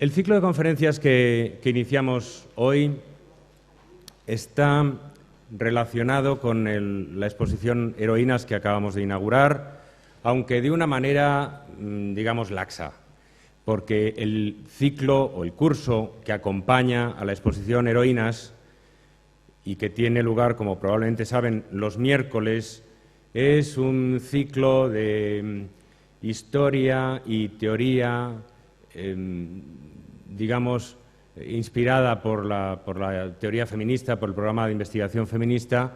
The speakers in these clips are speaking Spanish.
El ciclo de conferencias que iniciamos hoy está relacionado con la exposición Heroínas que acabamos de inaugurar, aunque de una manera, digamos, laxa, porque el ciclo o el curso que acompaña a la exposición Heroínas y que tiene lugar, como probablemente saben, los miércoles, es un ciclo de historia y teoría, digamos, inspirada por la teoría feminista, por el programa de investigación feminista,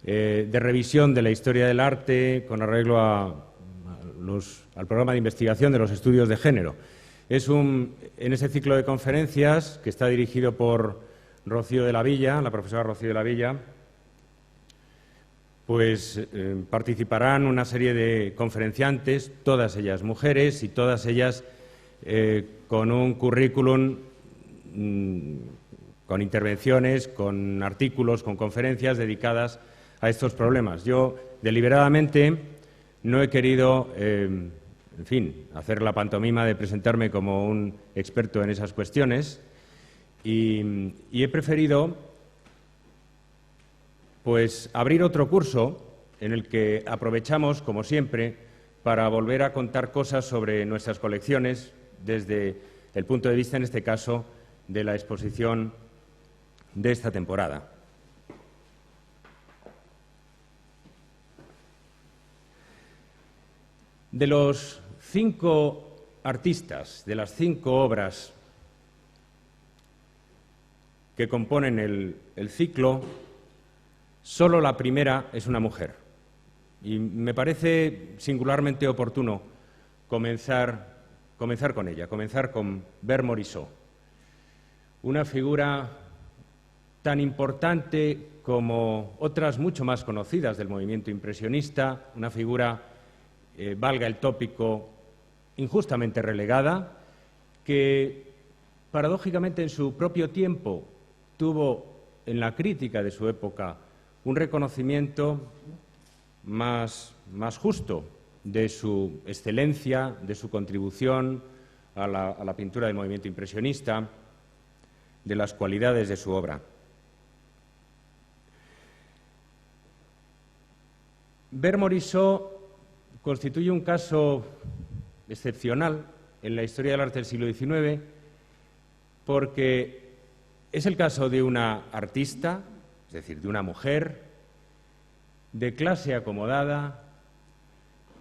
de revisión de la historia del arte con arreglo al programa de investigación de los estudios de género. En ese ciclo de conferencias, que está dirigido por Rocío de la Villa, la profesora Rocío de la Villa, pues participarán una serie de conferenciantes, todas ellas mujeres y todas ellas con un currículum, con intervenciones, con artículos, con conferencias dedicadas a estos problemas. Yo, deliberadamente, no he querido, en fin, hacer la pantomima de presentarme como un experto en esas cuestiones y he preferido, pues, abrir otro curso en el que aprovechamos, como siempre, para volver a contar cosas sobre nuestras colecciones desde el punto de vista, en este caso, de la exposición de esta temporada. De los 5 artistas, de las 5 obras que componen el ciclo, solo la primera es una mujer. Y me parece singularmente oportuno comenzar con ella, comenzar con Bert Morisot, una figura tan importante como otras mucho más conocidas del movimiento impresionista, una figura, valga el tópico, injustamente relegada, que paradójicamente en su propio tiempo tuvo en la crítica de su época un reconocimiento más justo de su excelencia, de su contribución a la pintura del movimiento impresionista, de las cualidades de su obra. Bert Morisot constituye un caso excepcional en la historia del arte del siglo XIX porque es el caso de una artista, es decir, de una mujer, de clase acomodada,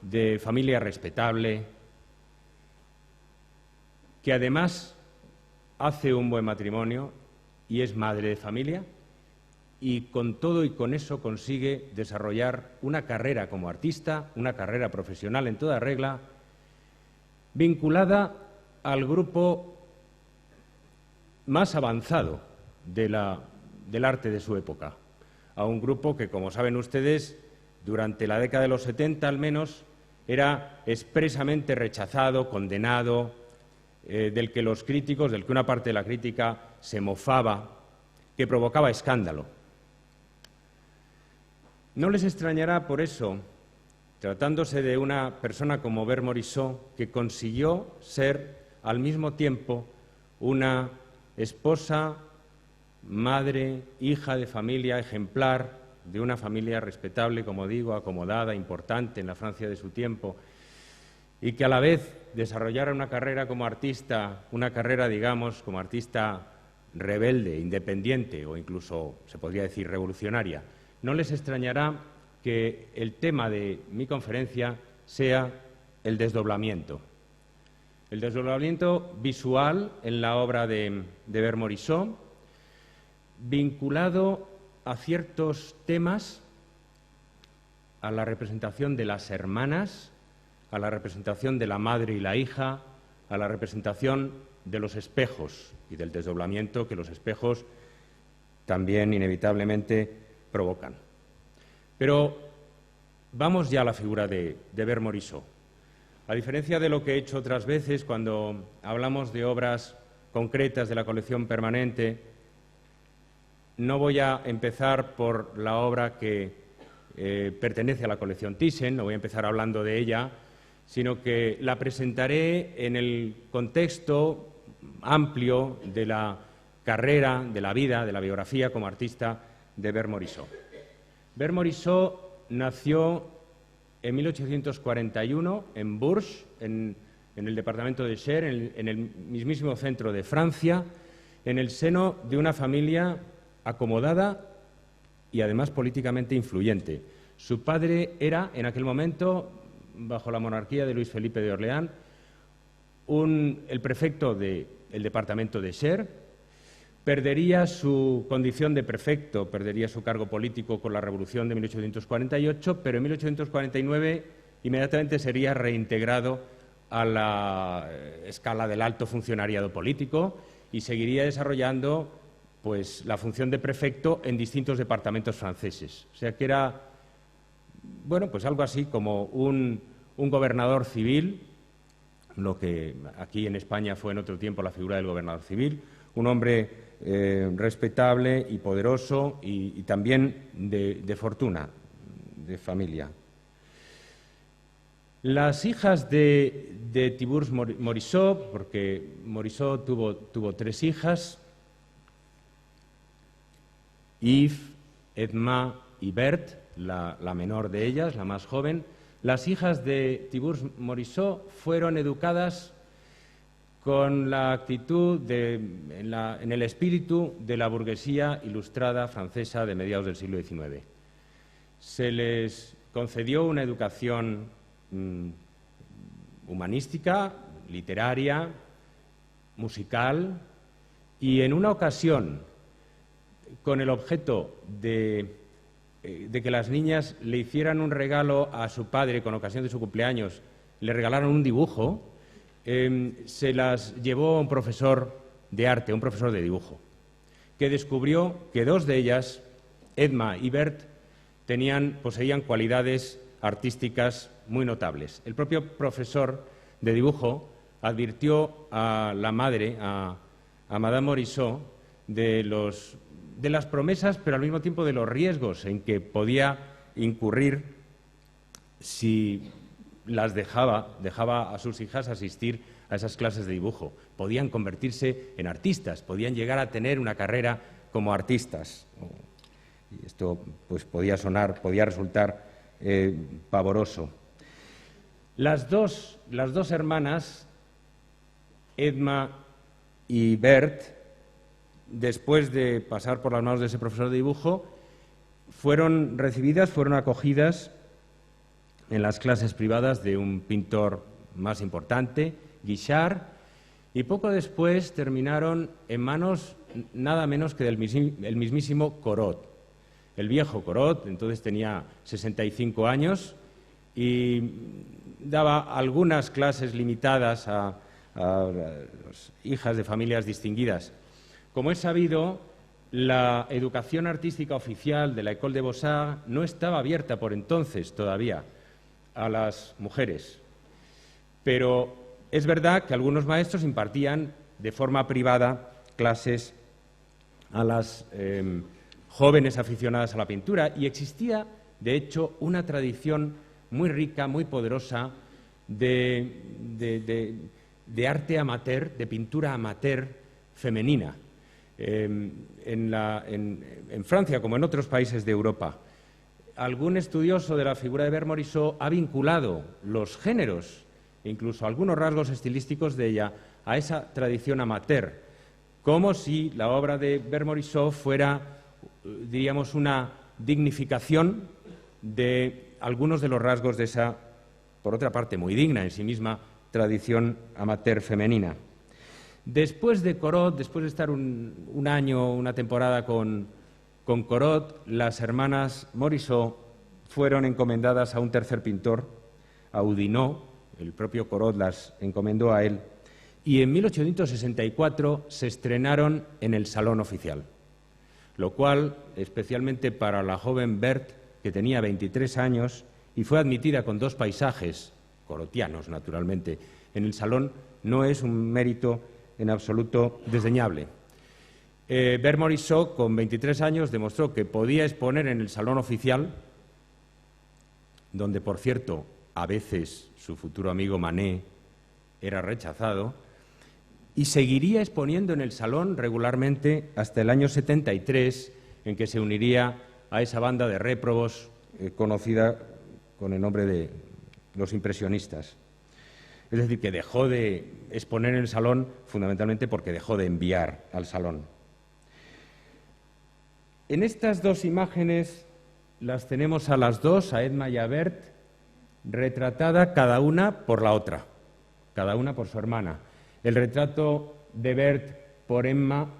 de familia respetable, que además hace un buen matrimonio y es madre de familia y con todo y con eso consigue desarrollar una carrera como artista, una carrera profesional en toda regla, vinculada al grupo más avanzado del arte de su época, a un grupo que, como saben ustedes, durante la década de los 70 al menos, era expresamente rechazado, condenado, del que una parte de la crítica se mofaba, que provocaba escándalo. No les extrañará por eso, tratándose de una persona como Bert Morisot, que consiguió ser al mismo tiempo una esposa, madre, hija de familia ejemplar, de una familia respetable, como digo, acomodada, importante en la Francia de su tiempo, y que a la vez desarrollara una carrera como artista, una carrera, digamos, como artista rebelde, independiente o incluso, se podría decir, revolucionaria. No les extrañará que el tema de mi conferencia sea el desdoblamiento. El desdoblamiento visual en la obra de Bert Morisot, vinculado a ciertos temas, a la representación de las hermanas, a la representación de la madre y la hija, a la representación de los espejos y del desdoblamiento que los espejos también inevitablemente provocan. Pero vamos ya a la figura de Bert Morisot. A diferencia de lo que he hecho otras veces cuando hablamos de obras concretas de la colección permanente, no voy a empezar por la obra que pertenece a la colección Thyssen, no voy a empezar hablando de ella, sino que la presentaré en el contexto amplio de la carrera, de la vida, de la biografía como artista de Bert Morisot. Bert Morisot nació en 1841 en Bourges, en el departamento de Cher, en el mismísimo centro de Francia, en el seno de una familia acomodada y además políticamente influyente. Su padre era, en aquel momento, bajo la monarquía de Luis Felipe de Orleans, el prefecto del departamento de Cher. Perdería su condición de prefecto, perdería su cargo político con la Revolución de 1848, pero en 1849 inmediatamente sería reintegrado a la escala del alto funcionariado político y seguiría desarrollando pues, la función de prefecto en distintos departamentos franceses. O sea que era, bueno, pues algo así como un gobernador civil, lo que aquí en España fue en otro tiempo la figura del gobernador civil, un hombre respetable y poderoso y también de fortuna, de familia. Las hijas de Tiburce Morisot, porque Morisot tuvo 3 hijas, Yves, Edma y Berthe, la menor de ellas, la más joven. Las hijas de Tiburce Morisot fueron educadas con la actitud, en el espíritu de la burguesía ilustrada francesa de mediados del siglo XIX. Se les concedió una educación humanística, literaria, musical, y en una ocasión, con el objeto de que las niñas le hicieran un regalo a su padre con ocasión de su cumpleaños, le regalaron un dibujo, se las llevó a un profesor de arte, un profesor de dibujo, que descubrió que 2 de ellas, Edma y Berthe, poseían cualidades artísticas muy notables. El propio profesor de dibujo advirtió a la madre, a Madame Morisot, de las promesas, pero al mismo tiempo de los riesgos en que podía incurrir si las dejaba a sus hijas asistir a esas clases de dibujo. Podían convertirse en artistas, podían llegar a tener una carrera como artistas. Y esto pues, podía resultar pavoroso. Las dos hermanas, Edma y Berthe, después de pasar por las manos de ese profesor de dibujo, fueron acogidas en las clases privadas de un pintor más importante, Guichard, y poco después terminaron en manos nada menos que del mismísimo Corot. El viejo Corot, entonces tenía 65 años y daba algunas clases limitadas a las hijas de familias distinguidas. Como es sabido, la educación artística oficial de la École des Beaux-Arts no estaba abierta por entonces todavía a las mujeres, pero es verdad que algunos maestros impartían de forma privada clases a las jóvenes aficionadas a la pintura y existía, de hecho, una tradición muy rica, muy poderosa de arte amateur, de pintura amateur femenina, en Francia como en otros países de Europa. Algún estudioso de la figura de Bert Morisot ha vinculado los géneros, incluso algunos rasgos estilísticos de ella, a esa tradición amateur, como si la obra de Bert Morisot fuera, diríamos, una dignificación de algunos de los rasgos de esa, por otra parte, muy digna en sí misma, tradición amateur femenina. Después de Corot, después de estar un año, una temporada con Corot, las hermanas Morisot fueron encomendadas a un tercer pintor, a Oudinot. El propio Corot las encomendó a él, y en 1864 se estrenaron en el Salón Oficial, lo cual, especialmente para la joven Berthe, que tenía 23 años y fue admitida con 2 paisajes, corotianos naturalmente, en el Salón, no es un mérito en absoluto desdeñable. Bert Morisot, con 23 años, demostró que podía exponer en el Salón Oficial, donde, por cierto, a veces su futuro amigo Manet era rechazado, y seguiría exponiendo en el Salón regularmente hasta el año 73, en que se uniría a esa banda de réprobos conocida con el nombre de los impresionistas. Es decir, que dejó de exponer en el Salón fundamentalmente porque dejó de enviar al Salón. En estas dos imágenes las tenemos a las dos, a Edma y a Bert, retratada cada una por la otra, cada una por su hermana. El retrato de Bert por Edma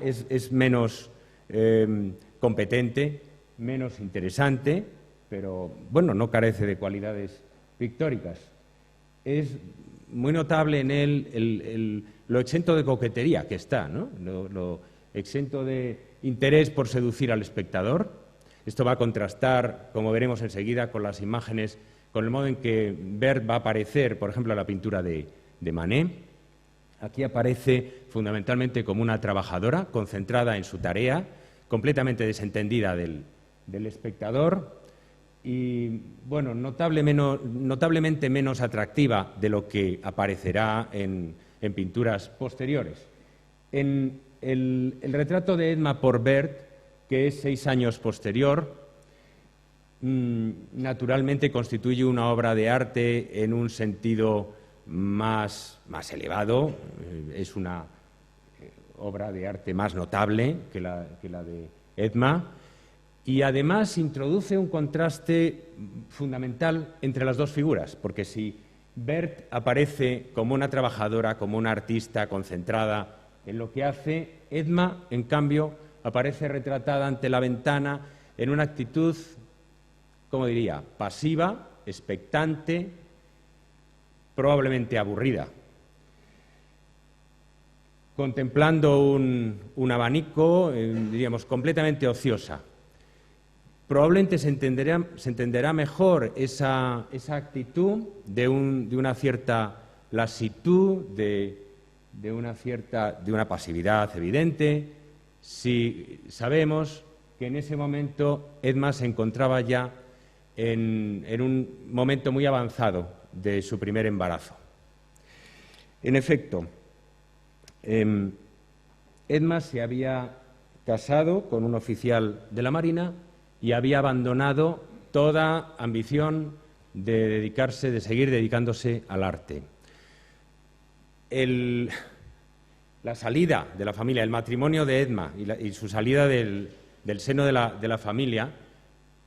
es menos competente, menos interesante, pero bueno, no carece de cualidades pictóricas. Es muy notable en él lo exento de coquetería que está, ¿no? Lo exento de interés por seducir al espectador. Esto va a contrastar, como veremos enseguida, con las imágenes, con el modo en que Bert va a aparecer, por ejemplo, en la pintura de Manet. Aquí aparece fundamentalmente como una trabajadora, concentrada en su tarea, completamente desentendida del espectador y, bueno, notablemente menos atractiva de lo que aparecerá en pinturas posteriores. En el retrato de Edma por Bert, que es 6 años posterior, naturalmente constituye una obra de arte en un sentido más elevado, es una obra de arte más notable que la de Edma, y además introduce un contraste fundamental entre las dos figuras, porque si Bert aparece como una trabajadora, como una artista concentrada en lo que hace, Edma, en cambio, aparece retratada ante la ventana en una actitud, ¿cómo diría?, pasiva, expectante, probablemente aburrida, contemplando un abanico, diríamos, completamente ociosa. Probablemente se entenderá mejor esa actitud de una cierta lasitud, de una pasividad evidente, si sabemos que en ese momento Edma se encontraba ya en un momento muy avanzado de su primer embarazo. En efecto, Edma se había casado con un oficial de la Marina y había abandonado toda ambición de seguir dedicándose al arte. La salida de la familia, el matrimonio de Edma y su salida del seno de la familia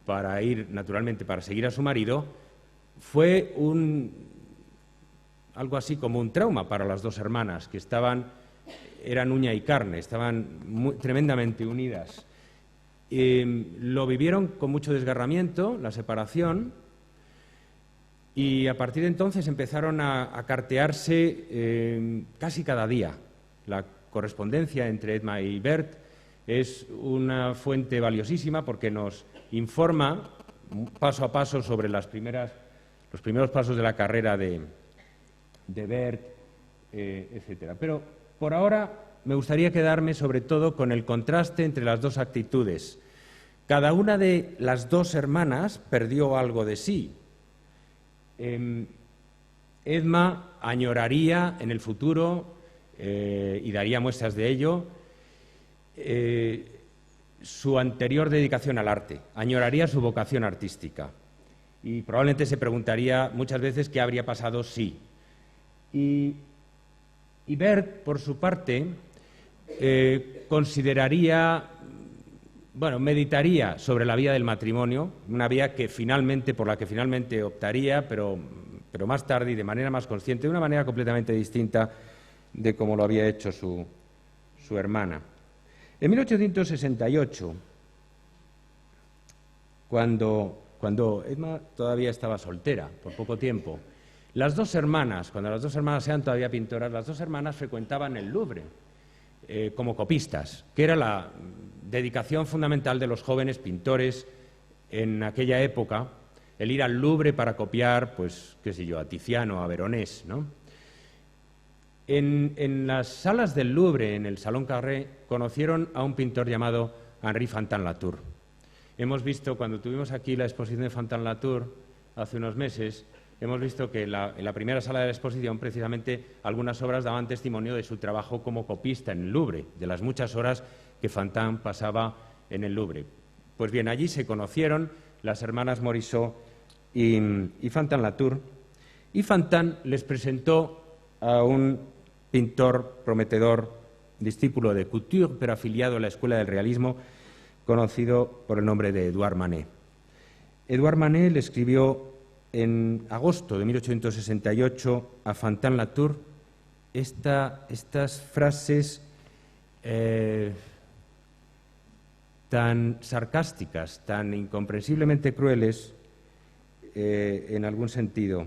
para ir, naturalmente, para seguir a su marido, fue algo así como un trauma para las dos hermanas, que eran uña y carne, estaban tremendamente unidas. Lo vivieron con mucho desgarramiento, la separación, y a partir de entonces empezaron a cartearse casi cada día. La correspondencia entre Edma y Bert es una fuente valiosísima porque nos informa paso a paso sobre los primeros pasos de la carrera de Bert, etc. Pero por ahora me gustaría quedarme sobre todo con el contraste entre las dos actitudes. Cada una de las dos hermanas perdió algo de sí. Edma añoraría en el futuro, y daría muestras de ello, su anterior dedicación al arte, añoraría su vocación artística y probablemente se preguntaría muchas veces qué habría pasado si. Y Bert, por su parte, meditaría sobre la vía del matrimonio, una vía por la que finalmente optaría, pero más tarde y de manera más consciente, de una manera completamente distinta de como lo había hecho su hermana. En 1868, cuando Edma todavía estaba soltera, por poco tiempo, cuando las dos hermanas eran todavía pintoras, las dos hermanas frecuentaban el Louvre como copistas, que era la dedicación fundamental de los jóvenes pintores en aquella época, el ir al Louvre para copiar, pues, qué sé yo, a Tiziano, a Veronés, ¿no? En las salas del Louvre, en el Salón Carré, conocieron a un pintor llamado Henri Fantin-Latour. Hemos visto, cuando tuvimos aquí la exposición de Fantin-Latour hace unos meses, hemos visto que en la primera sala de la exposición precisamente algunas obras daban testimonio de su trabajo como copista en el Louvre, de las muchas horas que Fantin pasaba en el Louvre. Pues bien, allí se conocieron las hermanas Morisot y Fantin-Latour, y Fantin les presentó a un pintor prometedor, discípulo de Couture, pero afiliado a la Escuela del Realismo, conocido por el nombre de Edouard Manet. Edouard Manet le escribió en agosto de 1868 a Fantin-Latour estas frases tan sarcásticas, tan incomprensiblemente crueles en algún sentido.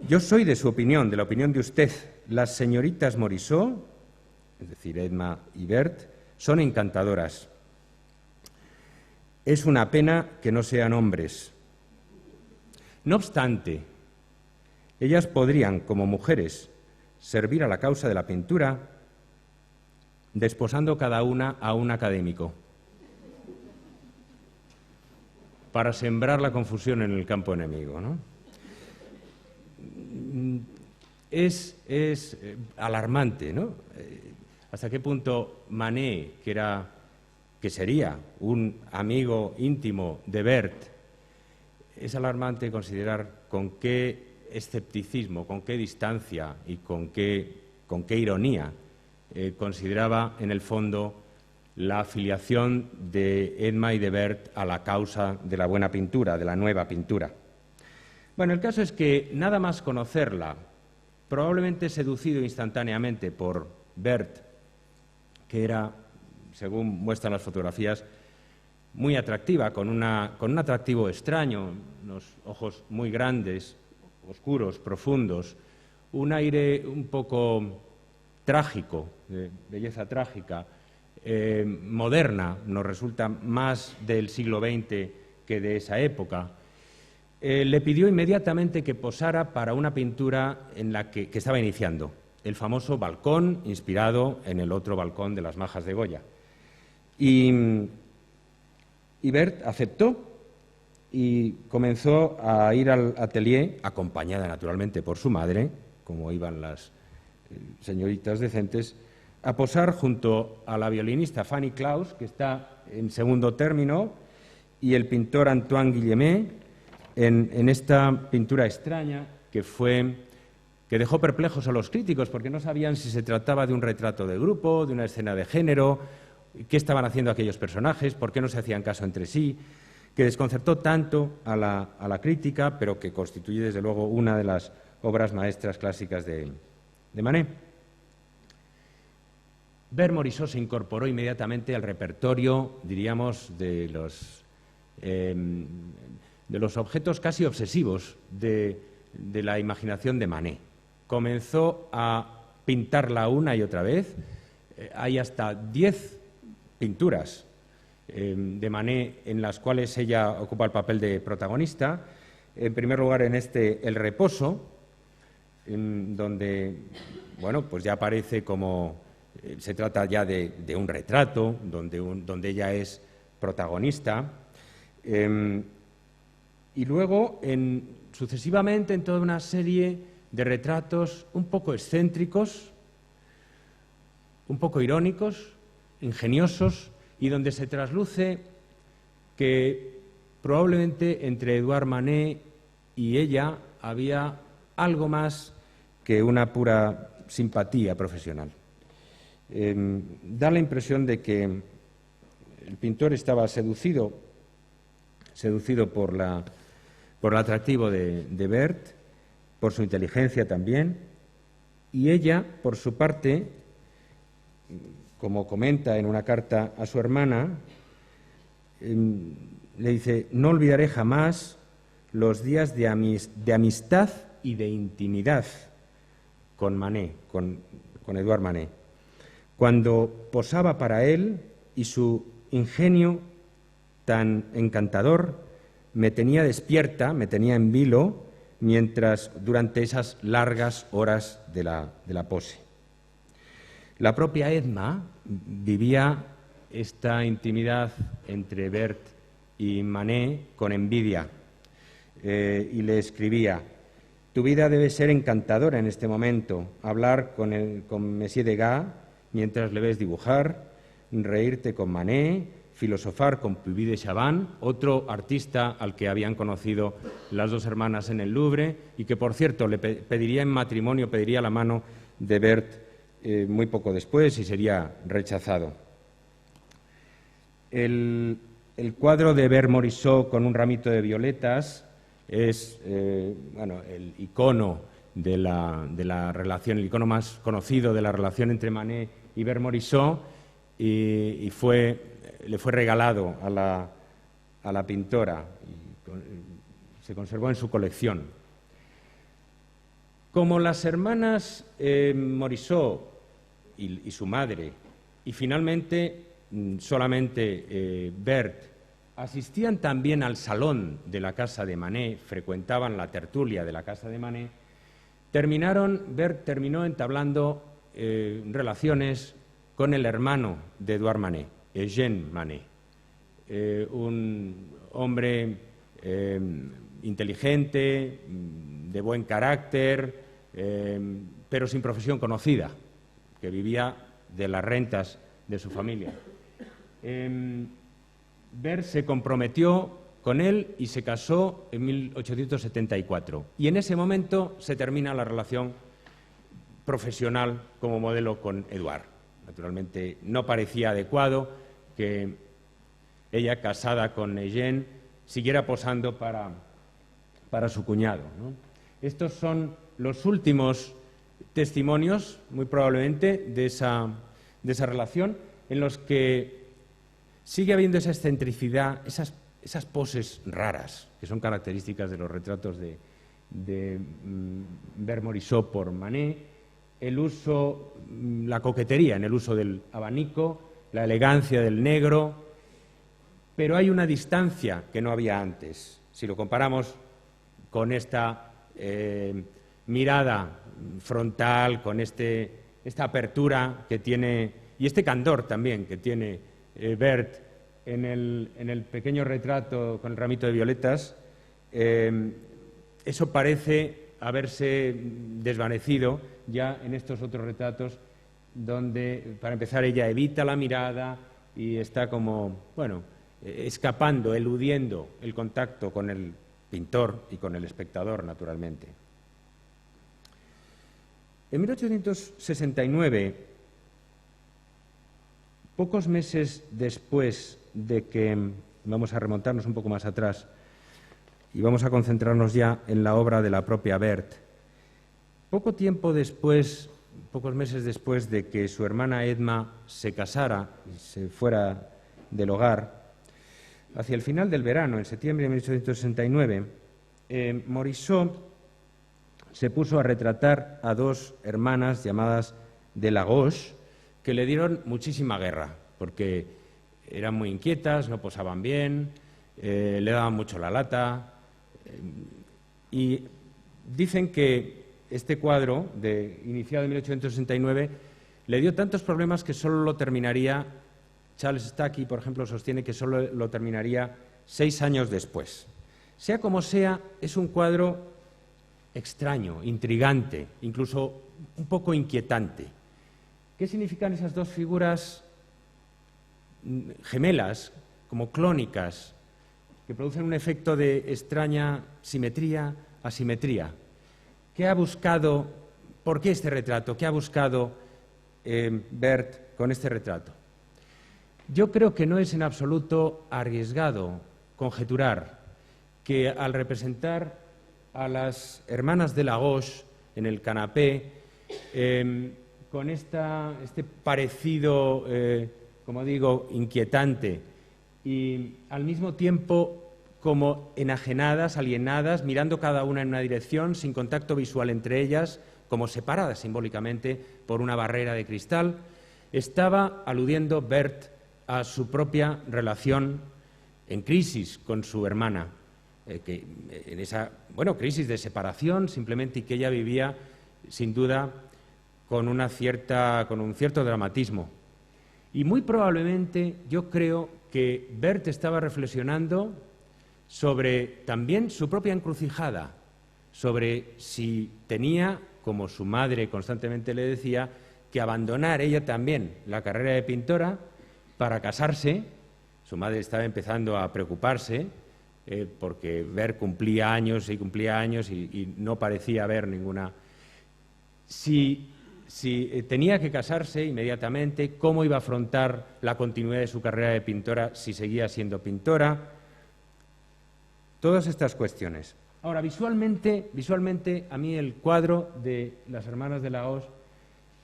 Yo soy de su opinión, de la opinión de usted. Las señoritas Morisot, es decir, Edma y Berthe, son encantadoras. Es una pena que no sean hombres. No obstante, ellas podrían, como mujeres, servir a la causa de la pintura, desposando cada una a un académico, para sembrar la confusión en el campo enemigo, ¿no? Es alarmante, ¿no? Hasta qué punto Manet, que sería un amigo íntimo de Berthe, es alarmante considerar con qué escepticismo, con qué distancia y con qué ironía consideraba en el fondo la afiliación de Edma y de Berthe a la causa de la buena pintura, de la nueva pintura. Bueno, el caso es que nada más conocerla, probablemente seducido instantáneamente por Berthe, que era, según muestran las fotografías, muy atractiva, con un atractivo extraño, unos ojos muy grandes, oscuros, profundos, un aire un poco trágico, de belleza trágica, moderna, nos resulta más del siglo XX que de esa época. Le pidió inmediatamente que posara para una pintura en la que estaba iniciando, el famoso balcón, inspirado en el otro balcón de las Majas de Goya. Y Berthe aceptó y comenzó a ir al atelier, acompañada naturalmente por su madre, como iban las señoritas decentes, a posar junto a la violinista Fanny Claus, que está en segundo término, y el pintor Antoine Guillemet, en esta pintura extraña que dejó perplejos a los críticos, porque no sabían si se trataba de un retrato de grupo, de una escena de género, qué estaban haciendo aquellos personajes, por qué no se hacían caso entre sí, que desconcertó tanto a la crítica, pero que constituye desde luego una de las obras maestras clásicas de Manet. Berthe Morisot se incorporó inmediatamente al repertorio, diríamos, de los objetos casi obsesivos de la imaginación de Manet. Comenzó a pintarla una y otra vez. Hay hasta 10 pinturas de Manet en las cuales ella ocupa el papel de protagonista. En primer lugar, en El reposo, donde, bueno, pues ya aparece como se trata ya de un retrato, donde ella es protagonista. Y luego, sucesivamente, en toda una serie de retratos un poco excéntricos, un poco irónicos, ingeniosos, y donde se trasluce que probablemente entre Edouard Manet y ella había algo más que una pura simpatía profesional. Da la impresión de que el pintor estaba seducido por el atractivo de Berthe, por su inteligencia también, y ella, por su parte, como comenta en una carta a su hermana, le dice: no olvidaré jamás los días de amistad y de intimidad con Manet, con Edouard Manet, cuando posaba para él y su ingenio tan encantador me tenía despierta, me tenía en vilo, durante esas largas horas de la pose. La propia Edma vivía esta intimidad entre Berthe y Manet con envidia. y le escribía: «Tu vida debe ser encantadora en este momento, hablar con Monsieur Degas mientras le ves dibujar, reírte con Manet, filosofar con Puvis de Chavannes», otro artista al que habían conocido las dos hermanas en el Louvre y que, por cierto, le pediría en matrimonio, pediría la mano de Berthe muy poco después y sería rechazado. El cuadro de Berthe Morisot con un ramito de violetas es el icono de la relación, el icono más conocido de la relación entre Manet y Berthe Morisot, y le fue regalado a la pintora y se conservó en su colección. Como las hermanas Morisot y su madre, y finalmente solamente Berthe, asistían también al salón de la casa de Manet, frecuentaban la tertulia de la casa de Manet, Berthe terminó entablando relaciones con el hermano de Edouard Manet, Eugène Manet, un hombre inteligente, de buen carácter, pero sin profesión conocida, que vivía de las rentas de su familia. Berthe se comprometió con él y se casó en 1874. Y en ese momento se termina la relación profesional como modelo con Edouard. Naturalmente no parecía adecuado que ella, casada con Eugène, siguiera posando para su cuñado, ¿no? Estos son los últimos testimonios, muy probablemente, de esa relación, en los que sigue habiendo esa excentricidad, esas poses raras que son características de los retratos de Berthe Morisot por Manet, el uso, la coquetería en el uso del abanico, la elegancia del negro, pero hay una distancia que no había antes. Si lo comparamos con esta mirada frontal, con esta apertura que tiene, y este candor también que tiene Berthe en el pequeño retrato con el ramito de violetas, eso parece haberse desvanecido ya en estos otros retratos donde, para empezar, ella evita la mirada y está como, escapando, eludiendo el contacto con el pintor y con el espectador, naturalmente. En 1869, pocos meses después de que, vamos a remontarnos un poco más atrás y vamos a concentrarnos ya en la obra de la propia Berthe, pocos meses después de que su hermana Edma se casara y se fuera del hogar, hacia el final del verano, en septiembre de 1869, Morisot se puso a retratar a dos hermanas llamadas de Lagos, que le dieron muchísima guerra, porque eran muy inquietas, no posaban bien, le daban mucho la lata, y dicen que este cuadro, iniciado en 1869, le dio tantos problemas que solo lo terminaría, Charles Stacky, por ejemplo, sostiene que solo lo terminaría 6 años después. Sea como sea, es un cuadro extraño, intrigante, incluso un poco inquietante. ¿Qué significan esas dos figuras gemelas, como clónicas, que producen un efecto de extraña simetría, asimetría? ¿Qué ha buscado, por qué este retrato? ¿Qué ha buscado Berthe con este retrato? Yo creo que no es en absoluto arriesgado conjeturar que al representar a las hermanas de Lagos en el canapé, con este parecido, como digo, inquietante, y al mismo tiempo como enajenadas, alienadas, mirando cada una en una dirección, sin contacto visual entre ellas, como separadas simbólicamente por una barrera de cristal, estaba aludiendo Berthe a su propia relación en crisis con su hermana, que en esa crisis de separación simplemente, y que ella vivía sin duda con un cierto dramatismo. Y muy probablemente yo creo que Berthe estaba reflexionando sobre también su propia encrucijada, sobre si tenía, como su madre constantemente le decía, que abandonar ella también la carrera de pintora para casarse. Su madre estaba empezando a preocuparse porque Bert cumplía años y no parecía haber ninguna. Si tenía que casarse inmediatamente, cómo iba a afrontar la continuidad de su carrera de pintora si seguía siendo pintora. Todas estas cuestiones. Ahora, visualmente a mí el cuadro de las hermanas de la Hoz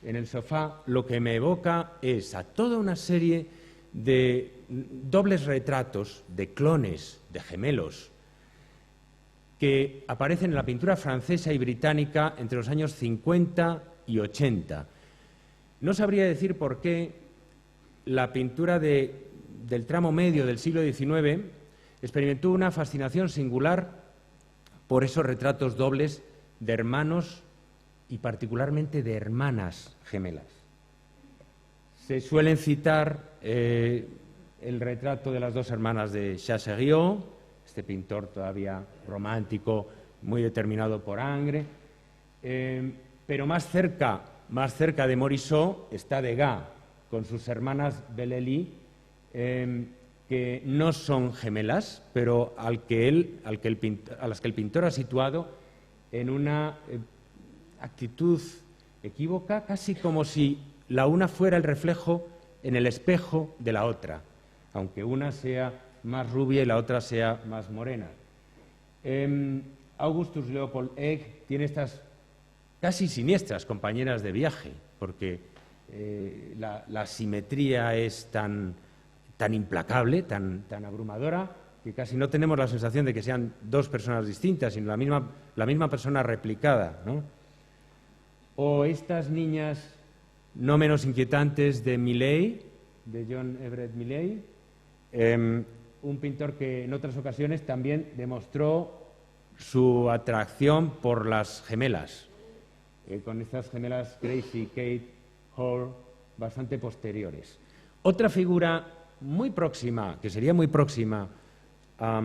en el sofá lo que me evoca es a toda una serie de dobles retratos, de clones, de gemelos, que aparecen en la pintura francesa y británica entre los años 50 y 80. No sabría decir por qué la pintura del tramo medio del siglo XIX experimentó una fascinación singular por esos retratos dobles de hermanos y particularmente de hermanas gemelas. Se suelen citar el retrato de las dos hermanas de Chassériau, este pintor todavía romántico, muy determinado por Ingres, pero más cerca de Morisot está Degas, con sus hermanas Bellelli, que no son gemelas, pero a las que el pintor ha situado en una actitud equívoca, casi como si la una fuera el reflejo en el espejo de la otra, aunque una sea más rubia y la otra sea más morena. Augustus Leopold Egg tiene estas casi siniestras compañeras de viaje, porque la simetría es tan implacable, tan abrumadora, que casi no tenemos la sensación de que sean dos personas distintas, sino la misma persona replicada, ¿no? O estas niñas no menos inquietantes de Millais, de John Everett Millais, un pintor que en otras ocasiones también demostró su atracción por las gemelas, con estas gemelas Gracie, Kate, Hall, bastante posteriores. Otra figura muy próxima, que sería muy próxima a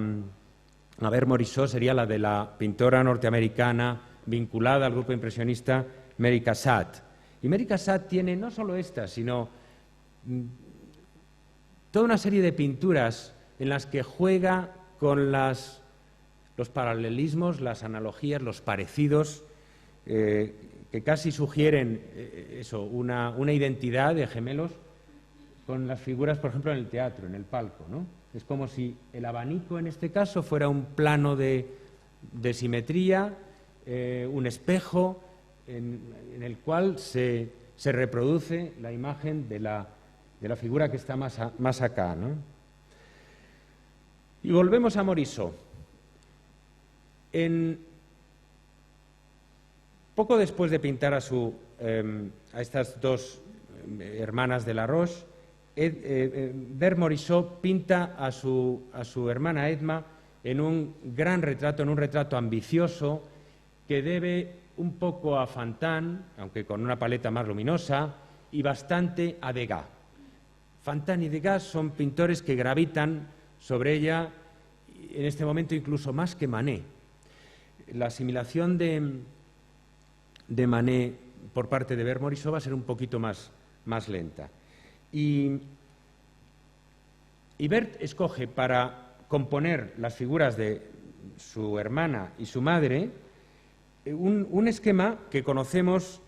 ver Morisot, sería la de la pintora norteamericana vinculada al grupo impresionista Mary Cassatt. Y Mary Cassatt tiene no solo esta, sino toda una serie de pinturas en las que juega con los paralelismos, las analogías, los parecidos, que casi sugieren una identidad de gemelos con las figuras, por ejemplo, en el teatro, en el palco, ¿no? Es como si el abanico, en este caso, fuera un plano de simetría, un espejo en el cual se reproduce la imagen de la figura que está más acá, ¿no? Y volvemos a Morisot. Poco después de pintar a estas dos hermanas de la Roche, Bert Morisot pinta a su hermana Edma en un gran retrato, en un retrato ambicioso que debe un poco a Fantin, aunque con una paleta más luminosa, y bastante a Degas. Fantin y Degas son pintores que gravitan sobre ella en este momento incluso más que Manet. La asimilación de Manet por parte de Bert Morisot va a ser un poquito más lenta. Y Bert escoge para componer las figuras de su hermana y su madre un esquema que conocemos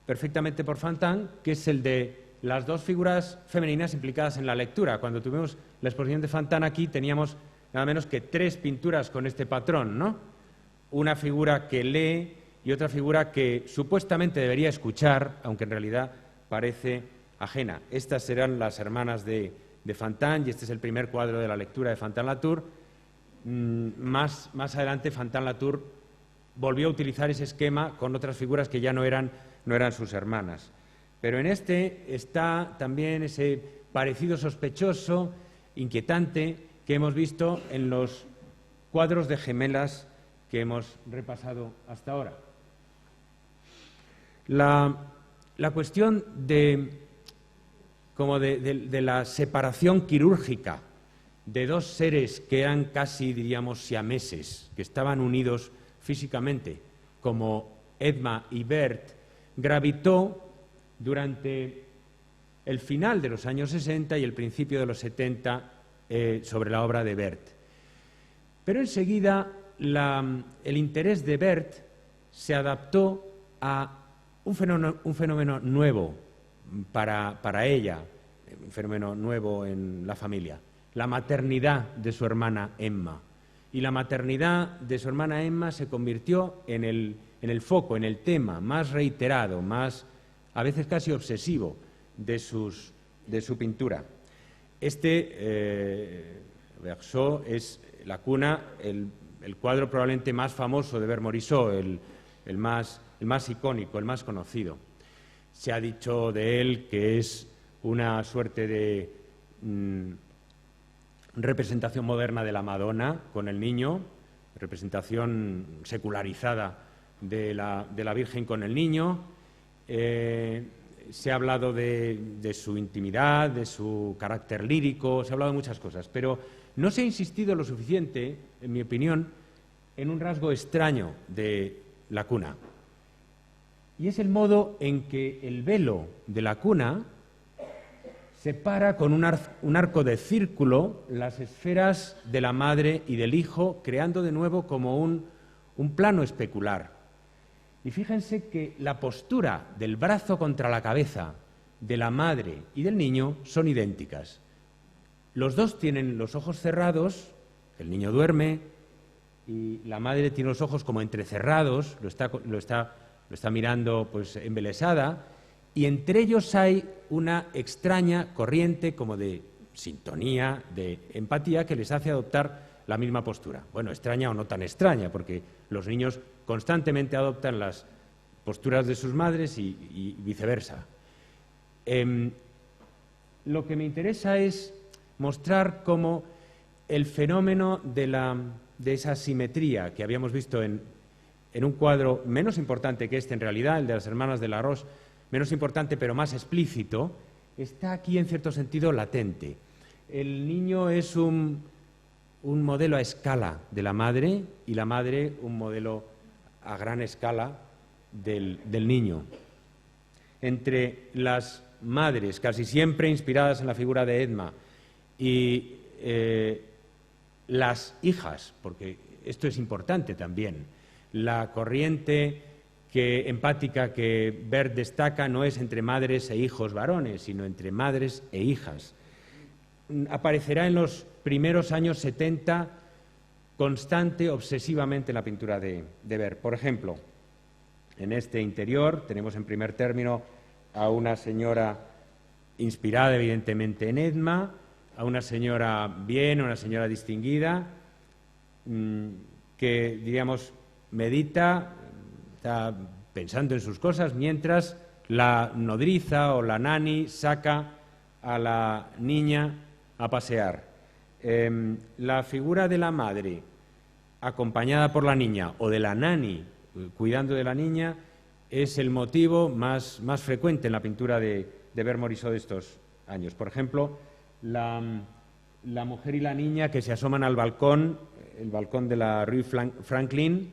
perfectamente por Fantin, que es el de las dos figuras femeninas implicadas en la lectura. Cuando tuvimos la exposición de Fantin aquí teníamos nada menos que 3 pinturas con este patrón, ¿no? Una figura que lee y otra figura que supuestamente debería escuchar, aunque en realidad parece ajena. Estas serán las hermanas de Fantin y este es el primer cuadro de la lectura de Fantin-Latour. Más adelante Fantin-Latour volvió a utilizar ese esquema con otras figuras que ya no eran sus hermanas. Pero en este está también ese parecido sospechoso, inquietante, que hemos visto en los cuadros de gemelas que hemos repasado hasta ahora. La cuestión de la separación quirúrgica de dos seres que eran casi, diríamos, siameses, que estaban unidos físicamente, como Edma y Bert, gravitó durante el final de los años 60 y el principio de los 70 sobre la obra de Bert. Pero enseguida el interés de Bert se adaptó a un fenómeno nuevo para ella, un fenómeno nuevo en la familia, la maternidad de su hermana Emma. Y la maternidad de su hermana Emma se convirtió en el foco, en el tema más reiterado, más a veces casi obsesivo de su pintura. Verso es la cuna, el cuadro probablemente más famoso de Bert-Morisot, el más icónico, el más conocido. Se ha dicho de él que es una suerte de representación moderna de la Madonna con el niño, representación secularizada de la Virgen con el niño. Se ha hablado de su intimidad, de su carácter lírico, se ha hablado de muchas cosas, pero no se ha insistido lo suficiente, en mi opinión, en un rasgo extraño de la cuna. Y es el modo en que el velo de la cuna separa con un arco de círculo las esferas de la madre y del hijo, creando de nuevo como un plano especular. Y fíjense que la postura del brazo contra la cabeza de la madre y del niño son idénticas. Los dos tienen los ojos cerrados, el niño duerme y la madre tiene los ojos como entrecerrados, lo está mirando pues embelesada, y entre ellos hay una extraña corriente como de sintonía, de empatía, que les hace adoptar la misma postura. Bueno, extraña o no tan extraña, porque los niños constantemente adoptan las posturas de sus madres y viceversa. Lo que me interesa es mostrar cómo el fenómeno de esa simetría que habíamos visto en un cuadro menos importante que este, en realidad, el de las hermanas de la Roche, menos importante pero más explícito, está aquí en cierto sentido latente. El niño es un modelo a escala de la madre y la madre un modelo a gran escala del niño. Entre las madres, casi siempre inspiradas en la figura de Edma, y las hijas, porque esto es importante también, la corriente empática que Bert destaca no es entre madres e hijos varones, sino entre madres e hijas. Aparecerá en los primeros años 70 constante, obsesivamente en la pintura de Bert. Por ejemplo, en este interior tenemos en primer término a una señora inspirada evidentemente en Edma, a una señora una señora distinguida, que, diríamos, medita, está pensando en sus cosas, mientras la nodriza o la nani saca a la niña a pasear. La figura de la madre acompañada por la niña o de la nani cuidando de la niña es el motivo más frecuente en la pintura de Bert-Morisot de estos años. Por ejemplo, la mujer y la niña que se asoman al balcón, el balcón de la Rue Franklin,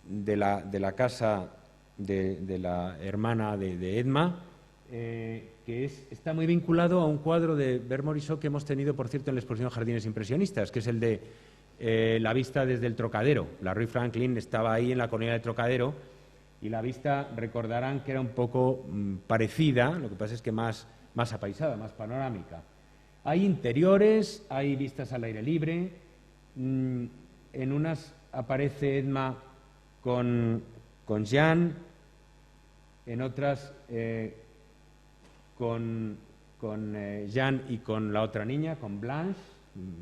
de la casa de la hermana de Edma, que está muy vinculado a un cuadro de Bert-Morisot que hemos tenido, por cierto, en la exposición Jardines Impresionistas, que es el de la vista desde el Trocadero. La Rue Franklin estaba ahí en la colina de Trocadero y la vista, recordarán que era un poco parecida, lo que pasa es que más apaisada, más panorámica. Hay interiores, hay vistas al aire libre, en unas aparece Edma con Jean, en otras con Jean y con la otra niña, con Blanche.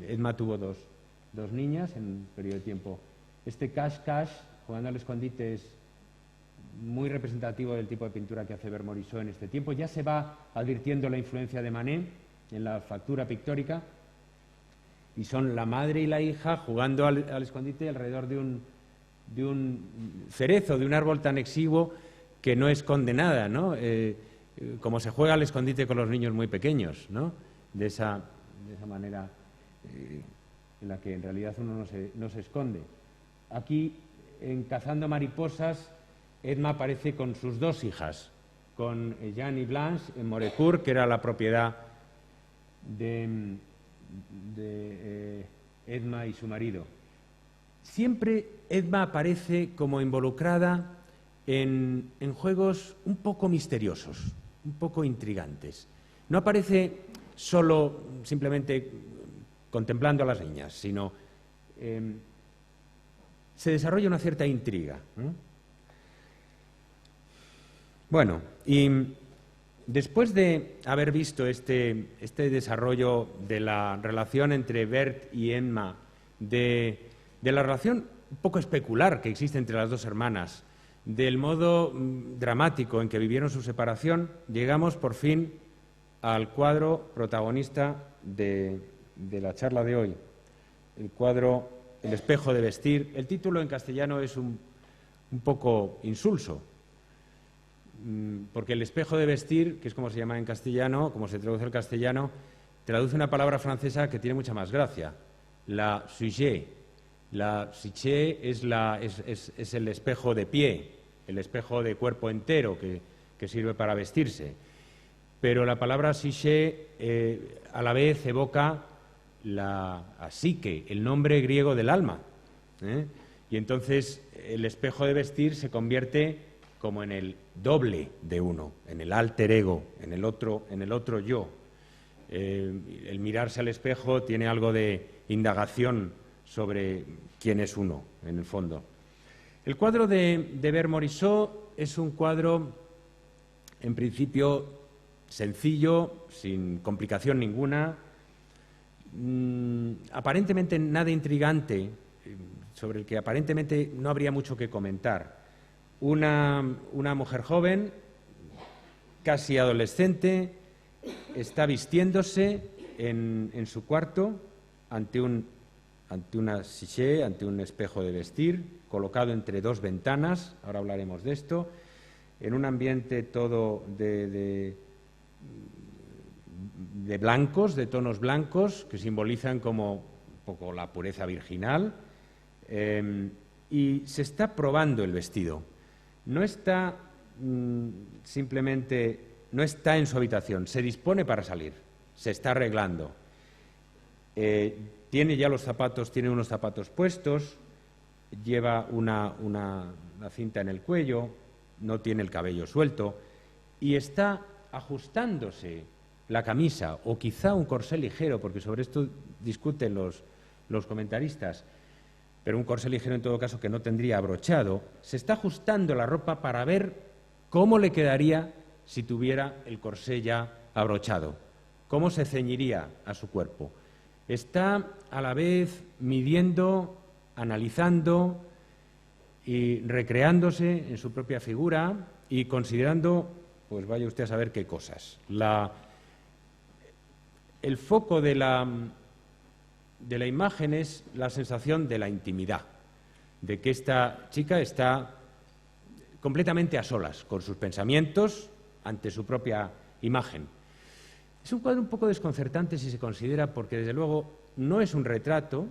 Edma tuvo dos niñas en un periodo de tiempo. Este cache-cache, jugando al escondite, es muy representativo del tipo de pintura que hace Bert-Morisot en este tiempo. Ya se va advirtiendo la influencia de Manet en la factura pictórica, y son la madre y la hija jugando al escondite alrededor de un cerezo, de un árbol tan exiguo que no esconde nada, ¿no? Como se juega al escondite con los niños muy pequeños, ¿no? De esa de esa manera en la que en realidad uno no se esconde. Aquí, en Cazando mariposas, Edma aparece con sus dos hijas, con Jeanne y Blanche en Morecourt, que era la propiedad de Edma y su marido. Siempre Edma aparece como involucrada en juegos un poco misteriosos, un poco intrigantes. No aparece solo simplemente contemplando a las niñas, sino se desarrolla una cierta intriga, ¿no? Bueno, y después de haber visto este desarrollo de la relación entre Berthe y Emma, de la relación un poco especular que existe entre las dos hermanas, del modo dramático en que vivieron su separación, llegamos por fin al cuadro protagonista de la charla de hoy, el cuadro El espejo de vestir. El título en castellano es un poco insulso, porque el espejo de vestir, que es como se llama en castellano, como se traduce al castellano, traduce una palabra francesa que tiene mucha más gracia, la sujet. La sujet es el espejo de pie, el espejo de cuerpo entero que sirve para vestirse. Pero la palabra sujet a la vez evoca la psique, el nombre griego del alma, ¿eh? Y entonces el espejo de vestir se convierte como en el doble de uno, en el alter ego, en el otro yo. El mirarse al espejo tiene algo de indagación sobre quién es uno, en el fondo. El cuadro de Berthe Morisot es un cuadro, en principio, sencillo, sin complicación ninguna, aparentemente nada intrigante, sobre el que aparentemente no habría mucho que comentar. Una mujer joven, casi adolescente, está vistiéndose en su cuarto ante una sujet, ante un espejo de vestir, colocado entre dos ventanas, ahora hablaremos de esto, en un ambiente todo de blancos, de tonos blancos, que simbolizan como un poco la pureza virginal, y se está probando el vestido. No está simplemente, no está en su habitación, se dispone para salir, se está arreglando. Tiene ya los zapatos, tiene unos zapatos puestos, lleva una cinta en el cuello, no tiene el cabello suelto y está ajustándose la camisa o quizá un corsé ligero, porque sobre esto discuten los comentaristas, pero un corsé ligero en todo caso que no tendría abrochado, se está ajustando la ropa para ver cómo le quedaría si tuviera el corsé ya abrochado, cómo se ceñiría a su cuerpo. Está a la vez midiendo, analizando y recreándose en su propia figura y considerando, pues vaya usted a saber qué cosas. El foco de la imagen es la sensación de la intimidad, de que esta chica está completamente a solas con sus pensamientos ante su propia imagen. Es un cuadro un poco desconcertante si se considera, porque desde luego no es un retrato.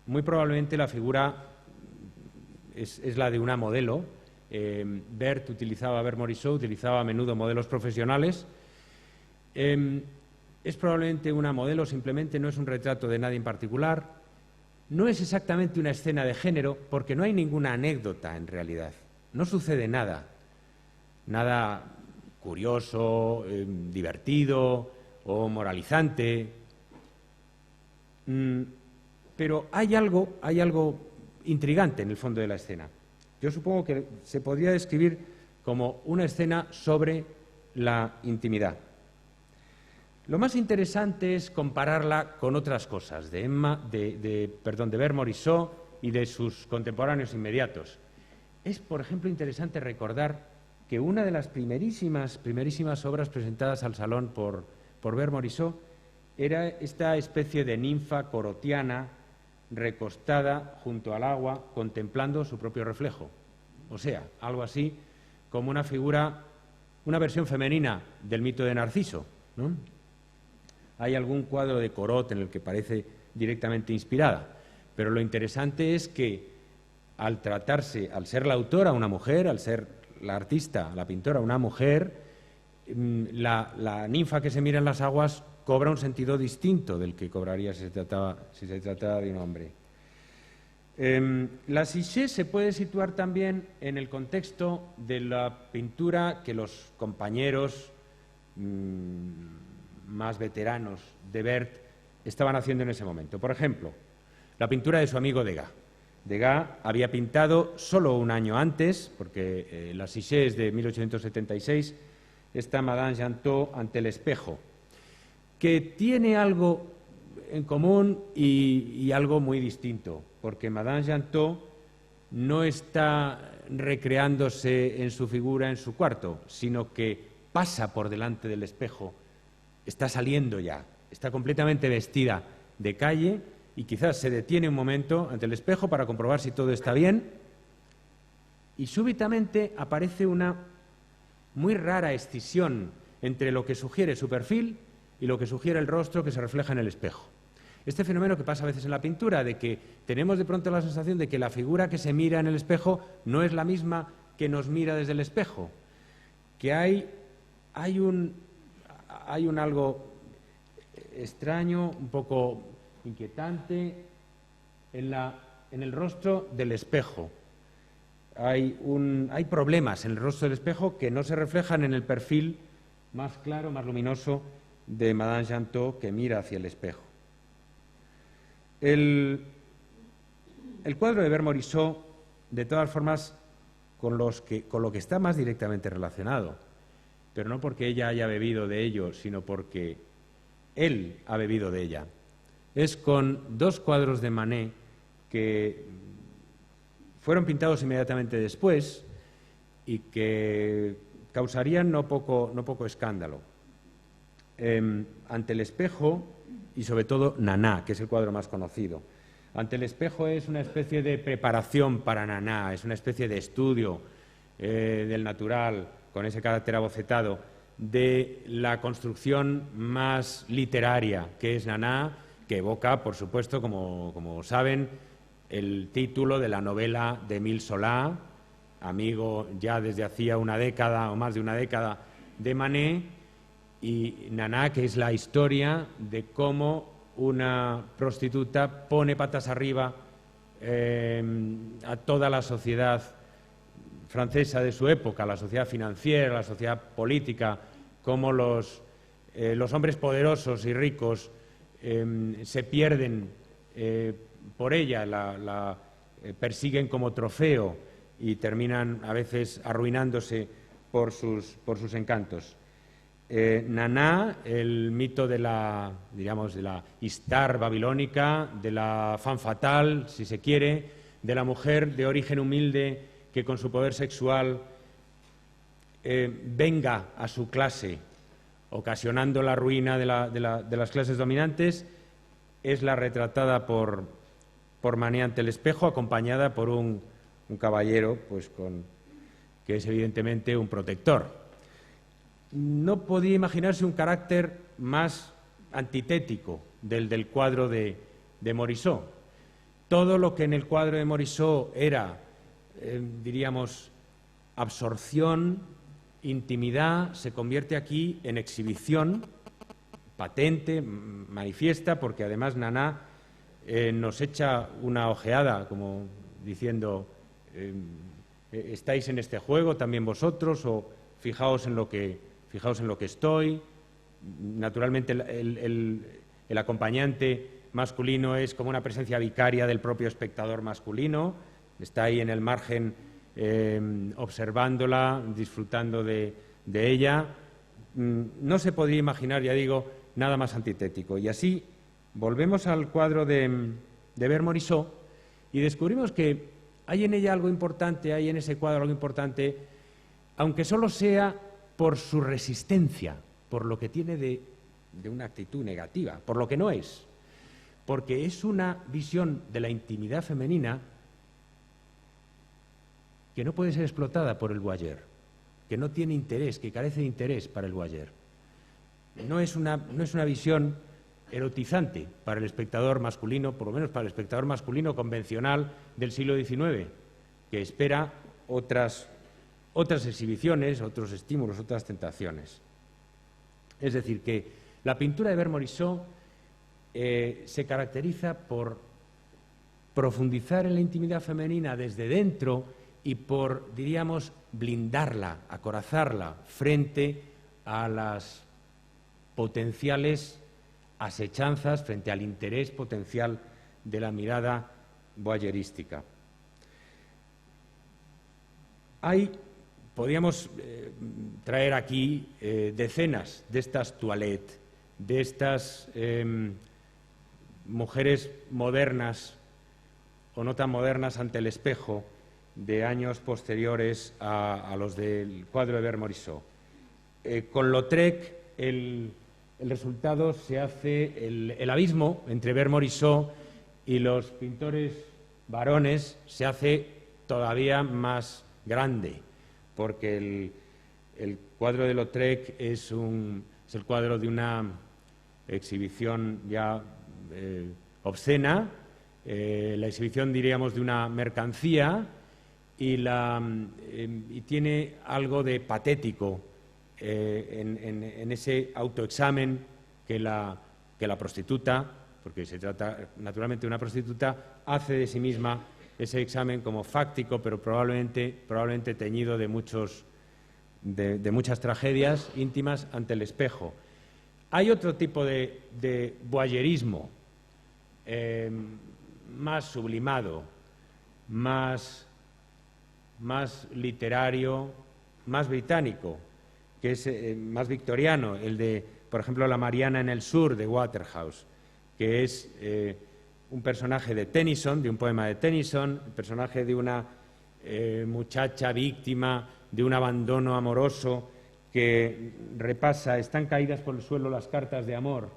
Muy probablemente la figura es la de una modelo. Berthe Morisot utilizaba a menudo modelos profesionales. Es probablemente una modelo, simplemente no es un retrato de nadie en particular. No es exactamente una escena de género, porque no hay ninguna anécdota en realidad. No sucede nada curioso, divertido o moralizante. Pero hay algo intrigante en el fondo de la escena. Yo supongo que se podría describir como una escena sobre la intimidad. Lo más interesante es compararla con otras cosas de Berthe Morisot y de sus contemporáneos inmediatos. Es, por ejemplo, interesante recordar que una de las primerísimas obras presentadas al Salón por Berthe Morisot era esta especie de ninfa corotiana recostada junto al agua contemplando su propio reflejo. O sea, algo así como una versión femenina del mito de Narciso, ¿no? hay algún cuadro de Corot en el que parece directamente inspirada. Pero lo interesante es que al ser la autora una mujer, al ser la artista, la pintora una mujer, la ninfa que se mira en las aguas cobra un sentido distinto del que cobraría si se trataba de un hombre. La Siché se puede situar también en el contexto de la pintura que los compañeros más veteranos de Bert estaban haciendo en ese momento. Por ejemplo, la pintura de su amigo Degas. Degas había pintado solo un año antes, porque la Siché es de 1876, esta Madame Gentot ante el espejo, que tiene algo en común y algo muy distinto, porque Madame Gentot no está recreándose en su figura en su cuarto, sino que pasa por delante del espejo, está saliendo ya, está completamente vestida de calle y quizás se detiene un momento ante el espejo para comprobar si todo está bien y súbitamente aparece una muy rara escisión entre lo que sugiere su perfil y lo que sugiere el rostro que se refleja en el espejo. Este fenómeno que pasa a veces en la pintura, de que tenemos de pronto la sensación de que la figura que se mira en el espejo no es la misma que nos mira desde el espejo, que hay un algo extraño, un poco inquietante en el rostro del espejo. Hay problemas en el rostro del espejo que no se reflejan en el perfil más claro, más luminoso de Madame Gentot, que mira hacia el espejo. El cuadro de Bert Morisot, de todas formas, con lo que está más directamente relacionado, pero no porque ella haya bebido de ello, sino porque él ha bebido de ella, es con dos cuadros de Manet que fueron pintados inmediatamente después y que causarían no poco escándalo. Ante el espejo y sobre todo Nana, que es el cuadro más conocido. Ante el espejo es una especie de preparación para Nana, es una especie de estudio del natural, con ese carácter abocetado, de la construcción más literaria, que es Nana, que evoca, por supuesto, como saben, el título de la novela de Émile Zola, amigo ya desde hacía una década o más de una década de Manet, y Nana, que es la historia de cómo una prostituta pone patas arriba a toda la sociedad francesa de su época, la sociedad financiera, la sociedad política, cómo los hombres poderosos y ricos se pierden por ella, la persiguen como trofeo y terminan a veces arruinándose por sus encantos. Nana, el mito de la Istar babilónica, de la femme fatale, si se quiere, de la mujer de origen humilde que con su poder sexual venga a su clase, ocasionando la ruina de las clases dominantes, es la retratada por Manet ante el espejo, acompañada por un caballero pues, que es evidentemente un protector. No podía imaginarse un carácter más antitético del cuadro de Morisot. Todo lo que en el cuadro de Morisot era, diríamos, absorción, intimidad, se convierte aquí en exhibición patente, manifiesta, porque además Nana nos echa una ojeada, como diciendo, ¿estáis en este juego también vosotros? O fijaos en lo que estoy. Naturalmente el acompañante masculino es como una presencia vicaria del propio espectador masculino, está ahí en el margen observándola, disfrutando de ella. No se podría imaginar, ya digo, nada más antitético. Y así volvemos al cuadro de Bert Morisot y descubrimos que hay en ella algo importante, hay en ese cuadro algo importante, aunque solo sea por su resistencia, por lo que tiene de una actitud negativa, por lo que no es, porque es una visión de la intimidad femenina que no puede ser explotada por el voyeur, que no tiene interés, que carece de interés para el voyeur. no es una visión erotizante para el espectador masculino, por lo menos para el espectador masculino convencional del siglo XIX, que espera otras exhibiciones, otros estímulos, otras tentaciones. Es decir, que la pintura de Bert Morisot se caracteriza por profundizar en la intimidad femenina desde dentro y por, diríamos, blindarla, acorazarla frente a las potenciales asechanzas, frente al interés potencial de la mirada voyerística. Podríamos traer aquí decenas de estas toilettes, de estas mujeres modernas o no tan modernas ante el espejo de años posteriores a los del cuadro de Bert Morisot. Con Lautrec el resultado se hace, el abismo entre Bert Morisot y los pintores varones se hace todavía más grande, porque el cuadro de Lautrec es el cuadro de una exhibición ya obscena, la exhibición, diríamos, de una mercancía y tiene algo de patético en ese autoexamen que la prostituta, porque se trata naturalmente de una prostituta, hace de sí misma, ese examen como fáctico, pero probablemente teñido de muchas tragedias íntimas ante el espejo. Hay otro tipo de voyerismo más sublimado, más literario, más británico, que es más victoriano, el de, por ejemplo, La Mariana en el Sur, de Waterhouse, que es un personaje de Tennyson, de un poema de Tennyson, el personaje de una muchacha víctima de un abandono amoroso que repasa, están caídas por el suelo las cartas de amor,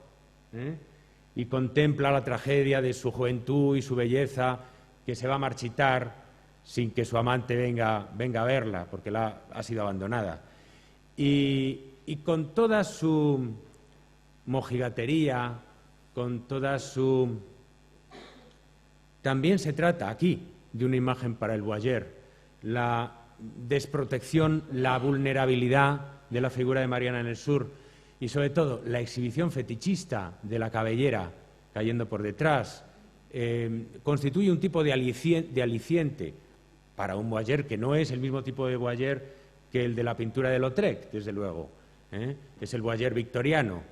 y contempla la tragedia de su juventud y su belleza, que se va a marchitar sin que su amante venga a verla, porque ha sido abandonada. Y con toda su mojigatería, con toda su... También se trata aquí de una imagen para el voyeur, la desprotección, la vulnerabilidad de la figura de Mariana en el Sur y, sobre todo, la exhibición fetichista de la cabellera cayendo por detrás, constituye un tipo de aliciente para un voyeur que no es el mismo tipo de voyeur que el de la pintura de Lautrec, desde luego. Es el voyeur victoriano,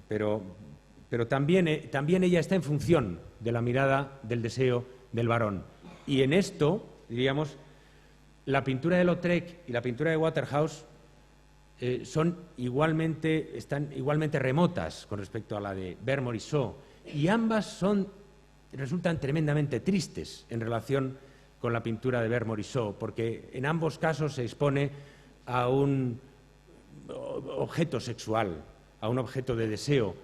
pero también ella está en función de la mirada del deseo del varón. Y en esto, diríamos, la pintura de Lautrec y la pintura de Waterhouse están igualmente remotas con respecto a la de Bert Morisot, y ambas resultan tremendamente tristes en relación con la pintura de Bert Morisot, porque en ambos casos se expone a un objeto sexual, a un objeto de deseo,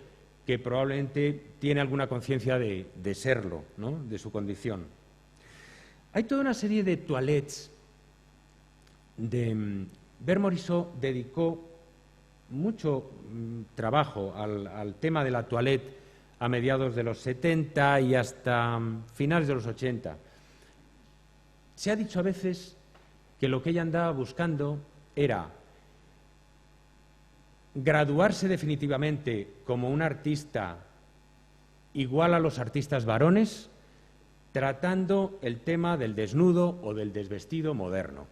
que probablemente tiene alguna conciencia de serlo, ¿no?, de su condición. Hay toda una serie de toilettes. Bert Morisot dedicó mucho trabajo al tema de la toilette a mediados de los 70 y hasta finales de los 80. Se ha dicho a veces que lo que ella andaba buscando era graduarse definitivamente como un artista igual a los artistas varones, tratando el tema del desnudo o del desvestido moderno.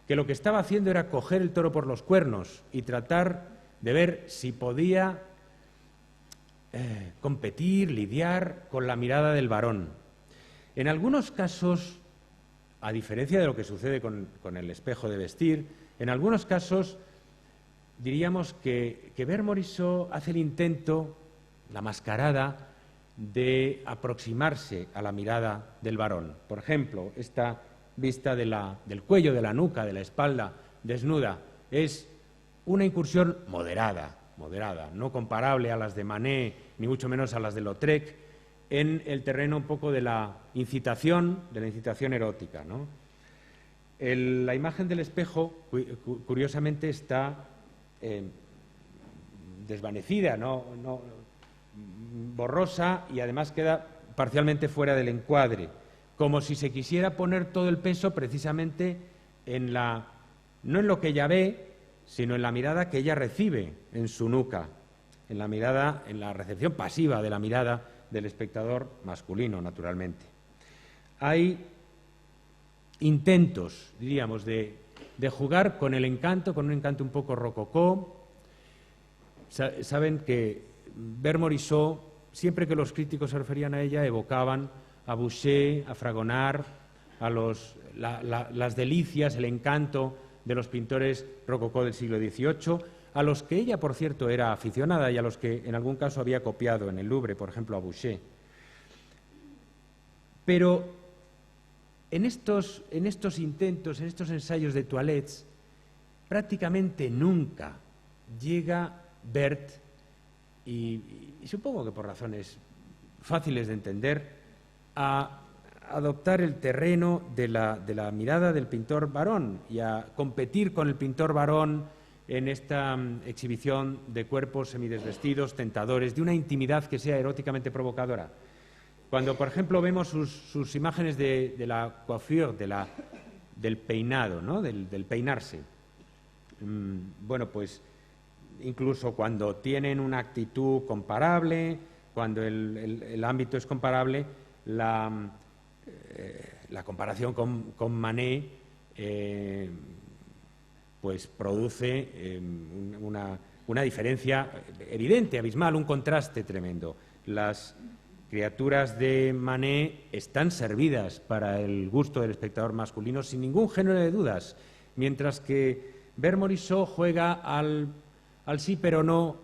Que lo que estaba haciendo era coger el toro por los cuernos y tratar de ver si podía competir, lidiar con la mirada del varón. En algunos casos, a diferencia de lo que sucede con el espejo de vestir, en algunos casos diríamos que Bert Morisot hace el intento, la mascarada, de aproximarse a la mirada del varón. Por ejemplo, esta vista del cuello, de la nuca, de la espalda desnuda, es una incursión moderada, no comparable a las de Manet, ni mucho menos a las de Lautrec, en el terreno un poco de la incitación erótica, ¿no? La imagen del espejo, curiosamente, está desvanecida, borrosa, y además queda parcialmente fuera del encuadre, como si se quisiera poner todo el peso precisamente no en lo que ella ve, sino en la mirada que ella recibe en su nuca, en la recepción pasiva de la mirada del espectador masculino, naturalmente. Hay intentos, diríamos, de jugar con el encanto, con un encanto un poco rococó. Saben que Vermorisot, siempre que los críticos se referían a ella, evocaban a Boucher, a Fragonard, a las delicias, el encanto de los pintores rococó del siglo XVIII, a los que ella, por cierto, era aficionada y a los que en algún caso había copiado en el Louvre, por ejemplo, a Boucher. Pero en estos intentos, en estos ensayos de toilettes, prácticamente nunca llega Berthe, y supongo que por razones fáciles de entender, a adoptar el terreno de la mirada del pintor Varón y a competir con el pintor Varón en esta exhibición de cuerpos semidesvestidos, tentadores, de una intimidad que sea eróticamente provocadora. Cuando, por ejemplo, vemos sus imágenes de la coiffure, del peinado, ¿no? del peinarse, bueno, pues incluso cuando tienen una actitud comparable, cuando el ámbito es comparable, la comparación con Manet pues produce una diferencia evidente, abismal, un contraste tremendo. Las criaturas de Manet están servidas para el gusto del espectador masculino sin ningún género de dudas, mientras que Vermorisot juega al sí pero no,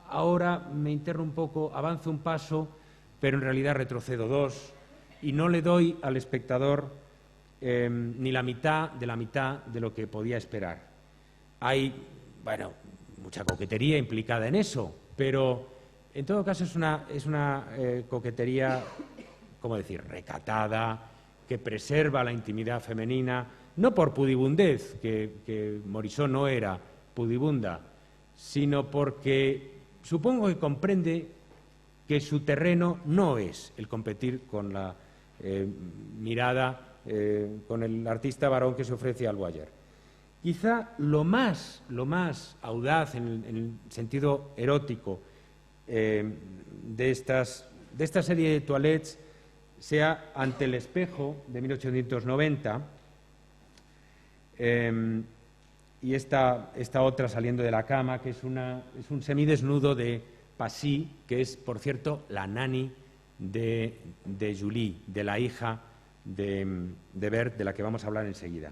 ahora me interno un poco, avanzo un paso, pero en realidad retrocedo dos, y no le doy al espectador ni la mitad de lo que podía esperar. Hay, bueno, mucha coquetería implicada en eso, pero en todo caso es una coquetería, ¿cómo decir?, recatada, que preserva la intimidad femenina, no por pudibundez, que Morisot no era pudibunda, sino porque supongo que comprende que su terreno no es el competir con la mirada, con el artista varón que se ofrece al voyeur. Quizá lo más audaz en el sentido erótico de esta serie de toilettes sea Ante el espejo, de 1890, y esta otra, Saliendo de la cama, que es un semidesnudo de Passy, que es, por cierto, la nani de Julie, de la hija de Berthe, de la que vamos a hablar enseguida.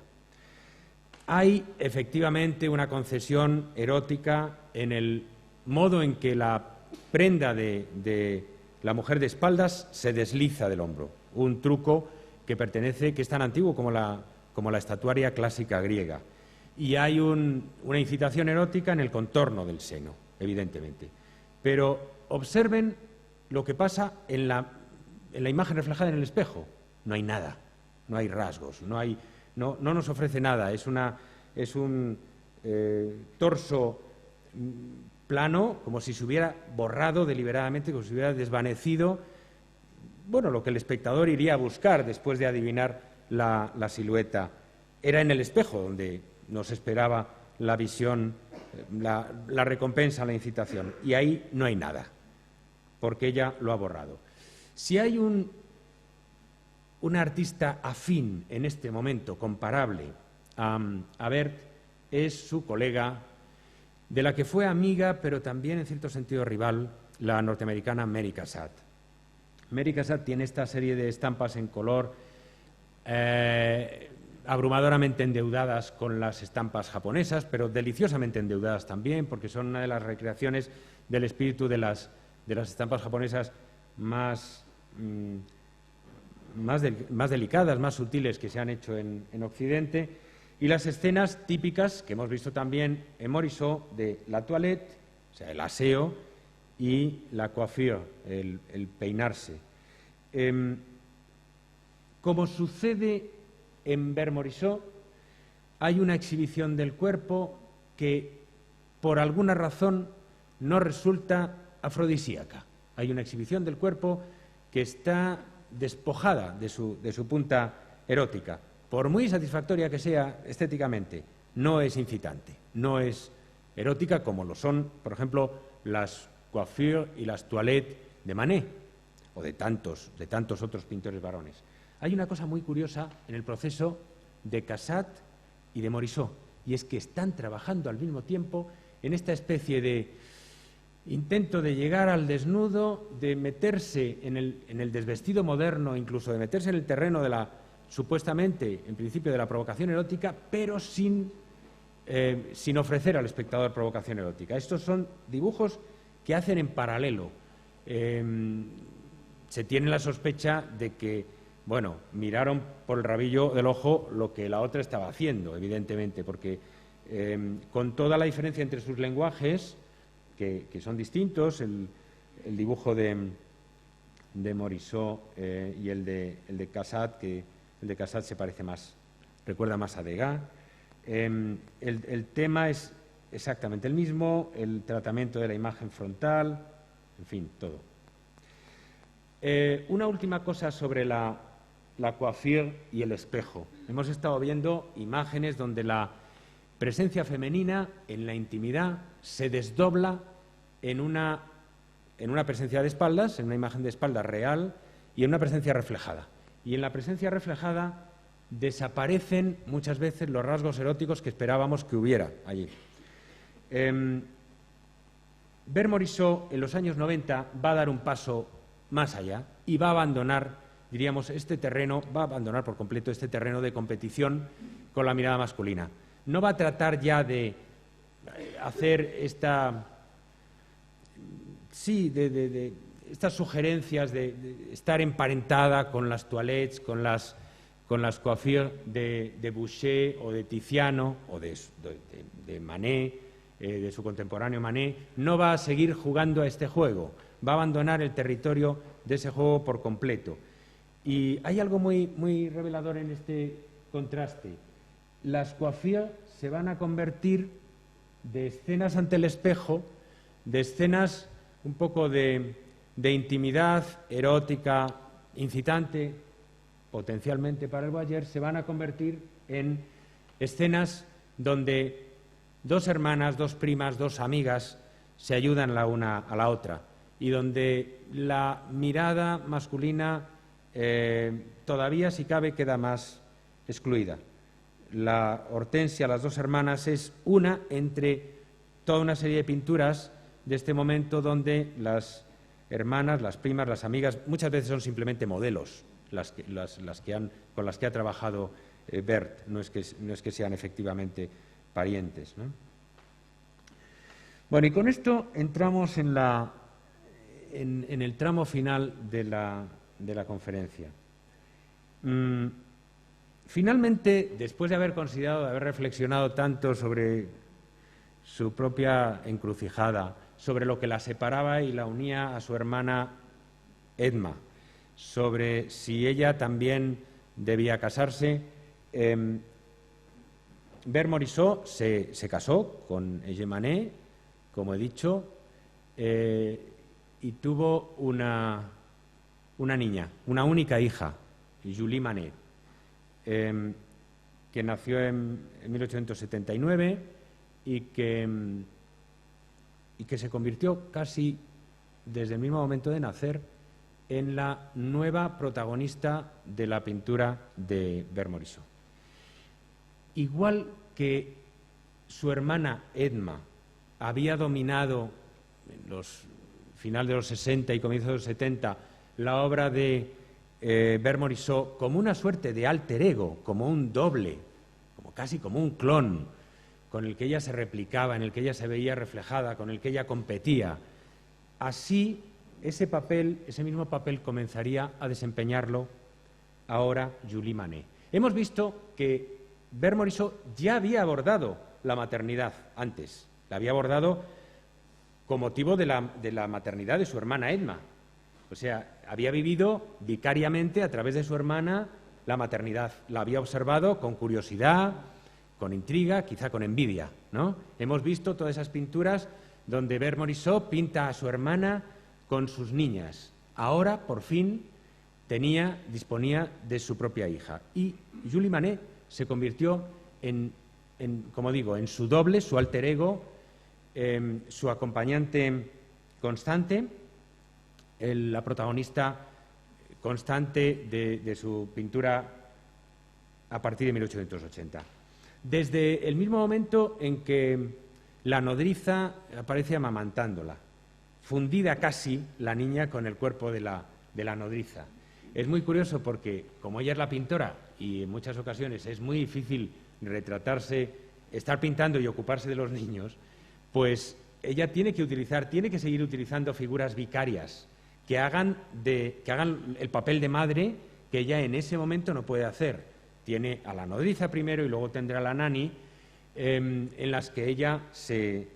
Hay efectivamente una concesión erótica en el modo en que la prenda de la mujer de espaldas se desliza del hombro, un truco que es tan antiguo como la estatuaria clásica griega. Y hay una incitación erótica en el contorno del seno, evidentemente. Pero observen lo que pasa en la imagen reflejada en el espejo. No hay nada, no hay rasgos, no nos ofrece nada. Es un torso plano, como si se hubiera borrado deliberadamente, como si se hubiera desvanecido, bueno, lo que el espectador iría a buscar después de adivinar la silueta. Era en el espejo donde nos esperaba la visión, la recompensa, la incitación. Y ahí no hay nada, porque ella lo ha borrado. Si hay un artista afín en este momento, comparable a Berthe, es su colega, de la que fue amiga, pero también en cierto sentido rival, la norteamericana Mary Cassatt. Mary Cassatt tiene esta serie de estampas en color abrumadoramente endeudadas con las estampas japonesas, pero deliciosamente endeudadas también, porque son una de las recreaciones del espíritu de las estampas japonesas más delicadas, más sutiles que se han hecho en Occidente, y las escenas típicas que hemos visto también en Morisot de la toilette, o sea, el aseo, y la coiffure, el peinarse. Como sucede en Vermorisot, hay una exhibición del cuerpo que, por alguna razón, no resulta afrodisíaca. Hay una exhibición del cuerpo que está despojada de su punta erótica. Por muy satisfactoria que sea estéticamente, no es incitante, no es erótica como lo son, por ejemplo, las coiffures y las toilettes de Manet o de tantos otros pintores varones. Hay una cosa muy curiosa en el proceso de Cassatt y de Morisot, y es que están trabajando al mismo tiempo en esta especie de intento de llegar al desnudo, de meterse en el desvestido moderno, incluso de meterse en el terreno de la, supuestamente, en principio, de la provocación erótica, pero sin ofrecer al espectador provocación erótica. Estos son dibujos que hacen en paralelo. Se tiene la sospecha de que, bueno, miraron por el rabillo del ojo lo que la otra estaba haciendo, evidentemente, porque con toda la diferencia entre sus lenguajes, que son distintos, el dibujo de Morisot y el de Cassatt, que el de Cassatt se parece más, recuerda más a Degas. El tema es exactamente el mismo, el tratamiento de la imagen frontal, en fin, todo. Una última cosa sobre la coiffure y el espejo. Hemos estado viendo imágenes donde la presencia femenina en la intimidad se desdobla en una presencia de espaldas, en una imagen de espaldas real y en una presencia reflejada. Y en la presencia reflejada desaparecen muchas veces los rasgos eróticos que esperábamos que hubiera allí. Morisot en los años 90 va a dar un paso más allá y va a abandonar, diríamos, este terreno, va a abandonar por completo este terreno de competición con la mirada masculina. No va a tratar ya de hacer estas sugerencias de estar emparentada con las toilettes, con las coiffures de Boucher o de Tiziano o de Manet, de su contemporáneo Manet. No va a seguir jugando a este juego, va a abandonar el territorio de ese juego por completo. Y hay algo muy revelador en este contraste. Las coiffures se van a convertir de escenas ante el espejo, de escenas un poco de intimidad erótica, incitante, potencialmente para el voyeur, se van a convertir en escenas donde dos hermanas, dos primas, dos amigas se ayudan la una a la otra y donde la mirada masculina todavía, si cabe, queda más excluida. La Hortensia, las dos hermanas, es una entre toda una serie de pinturas de este momento donde las hermanas, las primas, las amigas, muchas veces son simplemente modelos con las que ha trabajado Berthe, no es que sean efectivamente parientes, ¿no? Bueno, y con esto entramos en el tramo final de la conferencia. Finalmente, después de haber considerado, de haber reflexionado tanto sobre su propia encrucijada, sobre lo que la separaba y la unía a su hermana Edma, sobre si ella también debía casarse, Morisot se casó con Eugène Manet, como he dicho, y tuvo una niña, una única hija, Julie Manet, que nació en 1879 y que se convirtió casi desde el mismo momento de nacer en la nueva protagonista de la pintura de Morisot. Igual que su hermana Edma había dominado en los finales de los 60 y comienzos de los 70 la obra de Morisot como una suerte de alter ego, como un doble, casi como un clon, con el que ella se replicaba, en el que ella se veía reflejada, con el que ella competía. Así, ese mismo papel comenzaría a desempeñarlo ahora Julie Manet. Hemos visto que Morisot ya había abordado la maternidad antes, la había abordado con motivo de la maternidad de su hermana Edma. O sea, había vivido vicariamente a través de su hermana la maternidad, la había observado con curiosidad, con intriga, quizá con envidia, ¿no? Hemos visto todas esas pinturas donde Bert Morisot pinta a su hermana con sus niñas. Ahora, por fin, disponía de su propia hija. Y Julie Manet se convirtió como digo, en su doble, su alter ego, su acompañante constante, la protagonista constante de su pintura a partir de 1880. Desde el mismo momento en que la nodriza aparece amamantándola, fundida casi la niña con el cuerpo de la nodriza. Es muy curioso porque, como ella es la pintora y en muchas ocasiones es muy difícil estar pintando y ocuparse de los niños, pues ella tiene que seguir utilizando figuras vicarias que hagan el papel de madre que ella en ese momento no puede hacer. Tiene a la nodriza primero y luego tendrá a la nani, en las que ella se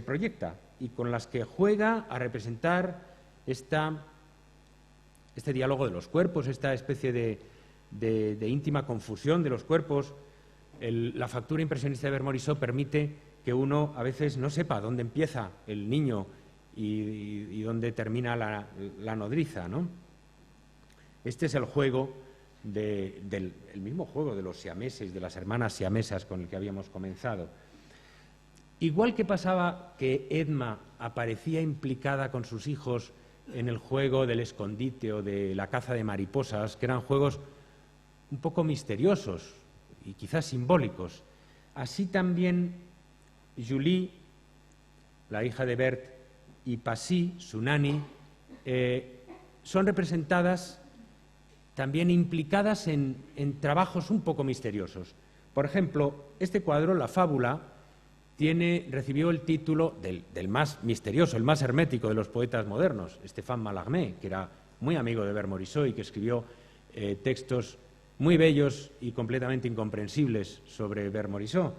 proyecta y con las que juega a representar este diálogo de los cuerpos, esta especie de íntima confusión de los cuerpos. La factura impresionista de Bert Morisot permite que uno a veces no sepa dónde empieza el niño y dónde termina la nodriza, ¿no? Este es el juego el mismo juego de los siameses, de las hermanas siamesas con el que habíamos comenzado. Igual que pasaba que Edma aparecía implicada con sus hijos en el juego del escondite o de la caza de mariposas, que eran juegos un poco misteriosos y quizás simbólicos, así también Julie, la hija de Bert, y Passy, su nani, son representadas también implicadas en trabajos un poco misteriosos. Por ejemplo, este cuadro, La Fábula, recibió el título del más misterioso, el más hermético de los poetas modernos, Stéphane Mallarmé, que era muy amigo de Bert Morisot y que escribió textos muy bellos y completamente incomprensibles sobre Bert Morisot.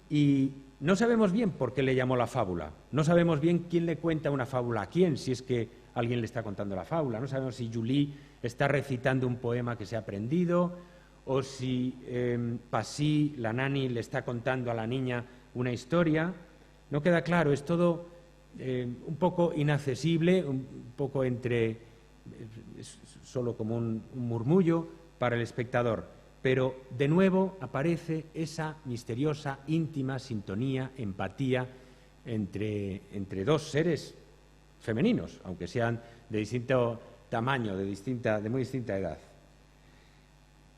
Y no sabemos bien por qué le llamó La Fábula, no sabemos bien quién le cuenta una fábula a quién, si es que alguien le está contando la fábula, no sabemos si Julie está recitando un poema que se ha aprendido o si Passy, la nani, le está contando a la niña una historia. No queda claro, es todo un poco inaccesible, un poco es solo como un murmullo para el espectador. Pero de nuevo aparece esa misteriosa, íntima sintonía, empatía entre dos seres femeninos, aunque sean de distinto tamaño, de muy distinta edad.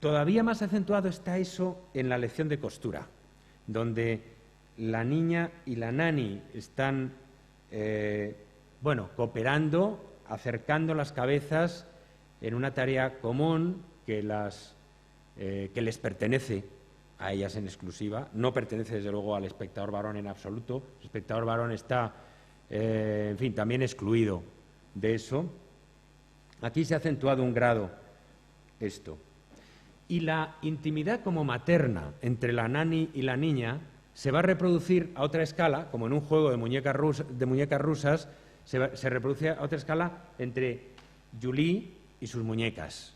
Todavía más acentuado está eso en la lección de costura, donde la niña y la nani están cooperando, acercando las cabezas en una tarea común que les pertenece a ellas en exclusiva. No pertenece, desde luego, al espectador varón en absoluto. El espectador varón está, también excluido de eso. Aquí se ha acentuado un grado esto. Y la intimidad como materna entre la nani y la niña se va a reproducir a otra escala, como en un juego de muñecas rusas, se reproduce a otra escala entre Julie y sus muñecas.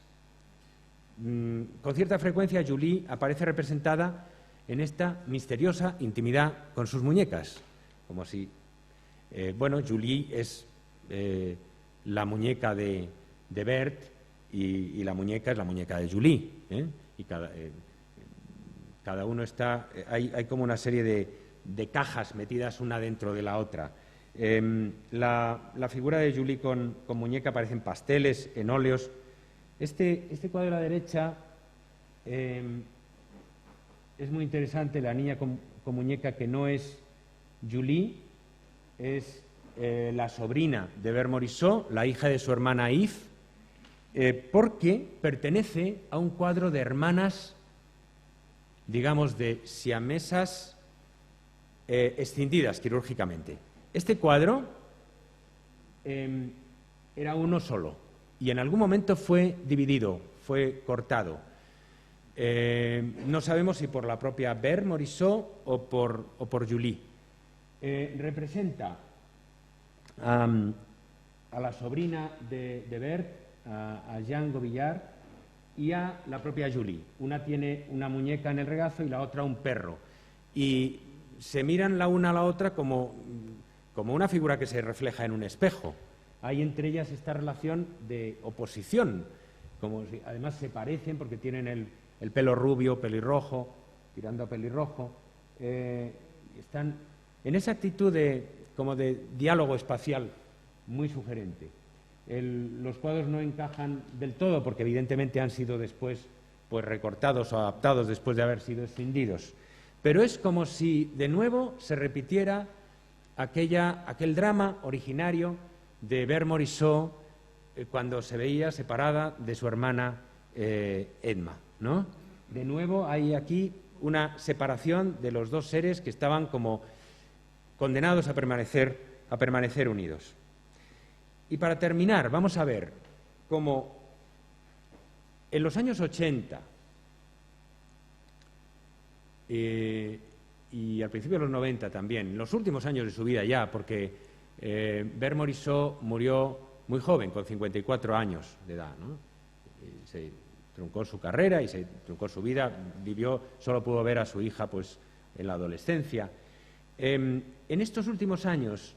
Con cierta frecuencia Julie aparece representada en esta misteriosa intimidad con sus muñecas, como si, Julie es la muñeca de Bert y la muñeca es la muñeca de Julie, y cada uno está, hay como una serie de cajas metidas una dentro de la otra. La figura de Julie con muñeca aparece en pasteles, en óleos. Este cuadro de la derecha es muy interesante, la niña con muñeca que no es Julie, es la sobrina de Bert Morisot, la hija de su hermana Yves, porque pertenece a un cuadro de hermanas, digamos, de siamesas escindidas quirúrgicamente. Este cuadro era uno solo y en algún momento fue dividido, fue cortado. No sabemos si por la propia Bert Morisot o por Julie. Representa a la sobrina de Bert, a Jean Gobillard, y a la propia Julie. Una tiene una muñeca en el regazo y la otra un perro. Y se miran la una a la otra como como una figura que se refleja en un espejo. Hay entre ellas esta relación de oposición, como si, además se parecen porque tienen el pelo rubio, pelirrojo, tirando a pelirrojo. Están en esa actitud como de diálogo espacial muy sugerente. Los cuadros no encajan del todo porque evidentemente han sido después pues, recortados o adaptados después de haber sido escindidos. Pero es como si de nuevo se repitiera aquel drama originario de Berthe Morisot cuando se veía separada de su hermana Edma, ¿no? De nuevo hay aquí una separación de los dos seres que estaban como condenados a permanecer unidos. Y para terminar, vamos a ver cómo en los años 80 y al principio de los 90 también, en los últimos años de su vida ya, porque Berthe Morisot murió muy joven, con 54 años de edad, ¿no? Se truncó su carrera y se truncó su vida, solo pudo ver a su hija pues, en la adolescencia. En estos últimos años,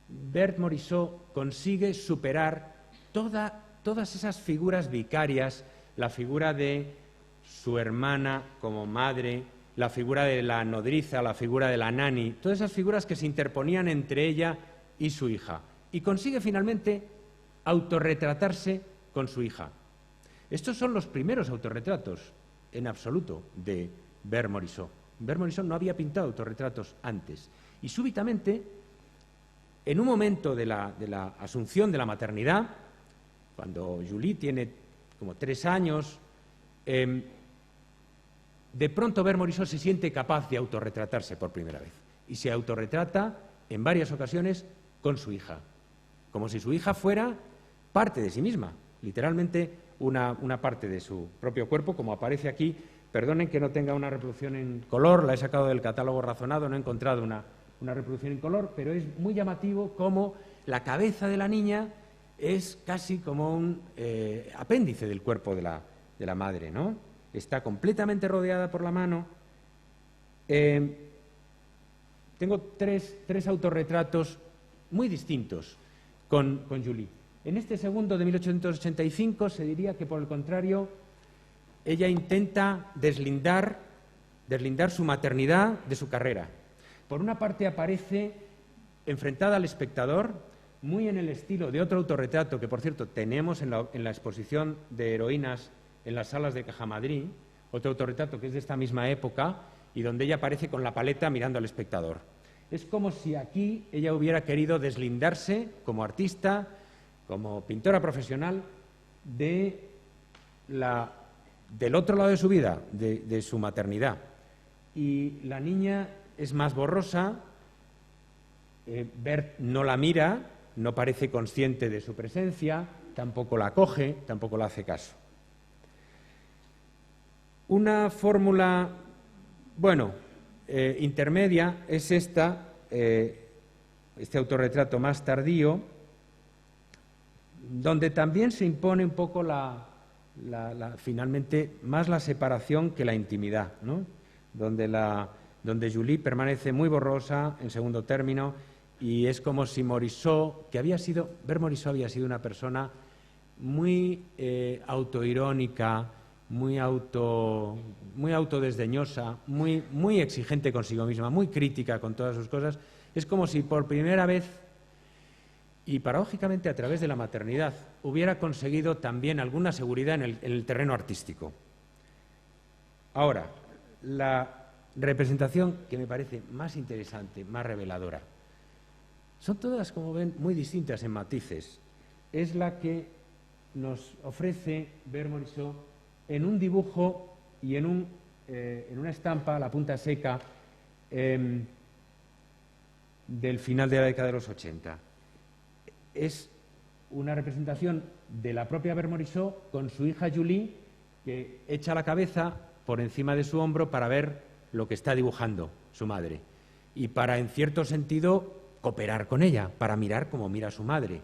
Berthe Morisot consigue superar todas esas figuras vicarias, la figura de su hermana como madre, la figura de la nodriza, la figura de la nani, todas esas figuras que se interponían entre ella y su hija. Y consigue finalmente autorretratarse con su hija. Estos son los primeros autorretratos en absoluto de Berthe Morisot. Berthe Morisot no había pintado autorretratos antes. Y súbitamente, en un momento de la asunción de la maternidad, cuando Julie tiene como 3 años, de pronto Berthe Morisot se siente capaz de autorretratarse por primera vez. Y se autorretrata en varias ocasiones con su hija, como si su hija fuera parte de sí misma, literalmente una parte de su propio cuerpo, como aparece aquí. Perdonen que no tenga una reproducción en color, la he sacado del catálogo Razonado, no he encontrado una reproducción en color, pero es muy llamativo cómo la cabeza de la niña es casi como un apéndice del cuerpo de la madre, ¿no? Está completamente rodeada por la mano. Tengo tres autorretratos muy distintos con Julie. En este segundo, de 1885, se diría que, por el contrario, ella intenta deslindar su maternidad de su carrera. Por una parte aparece enfrentada al espectador, muy en el estilo de otro autorretrato que, por cierto, tenemos en la exposición de heroínas en las salas de Cajamadrid, otro autorretrato que es de esta misma época y donde ella aparece con la paleta mirando al espectador. Es como si aquí ella hubiera querido deslindarse como artista, como pintora profesional, del otro lado de su vida, de su maternidad. Y la niña es más borrosa, Berthe no la mira, no parece consciente de su presencia, tampoco la acoge, tampoco le hace caso. Una fórmula, intermedia es este autorretrato más tardío, donde también se impone un poco finalmente más la separación que la intimidad, ¿no? Donde Julie permanece muy borrosa en segundo término y es como si Berthe Morisot había sido una persona muy autoirónica, muy autodesdeñosa, muy exigente consigo misma, muy crítica con todas sus cosas. Es como si por primera vez, y paradójicamente a través de la maternidad, hubiera conseguido también alguna seguridad en el terreno artístico. Ahora, la representación que me parece más interesante, más reveladora, son todas, como ven, muy distintas en matices. Es la que nos ofrece Berthe Morisot en un dibujo y en una estampa, la punta seca, del final de la década de los 80. Es una representación de la propia Berthe Morisot con su hija Julie, que echa la cabeza por encima de su hombro para ver lo que está dibujando su madre y para, en cierto sentido, cooperar con ella, para mirar como mira a su madre.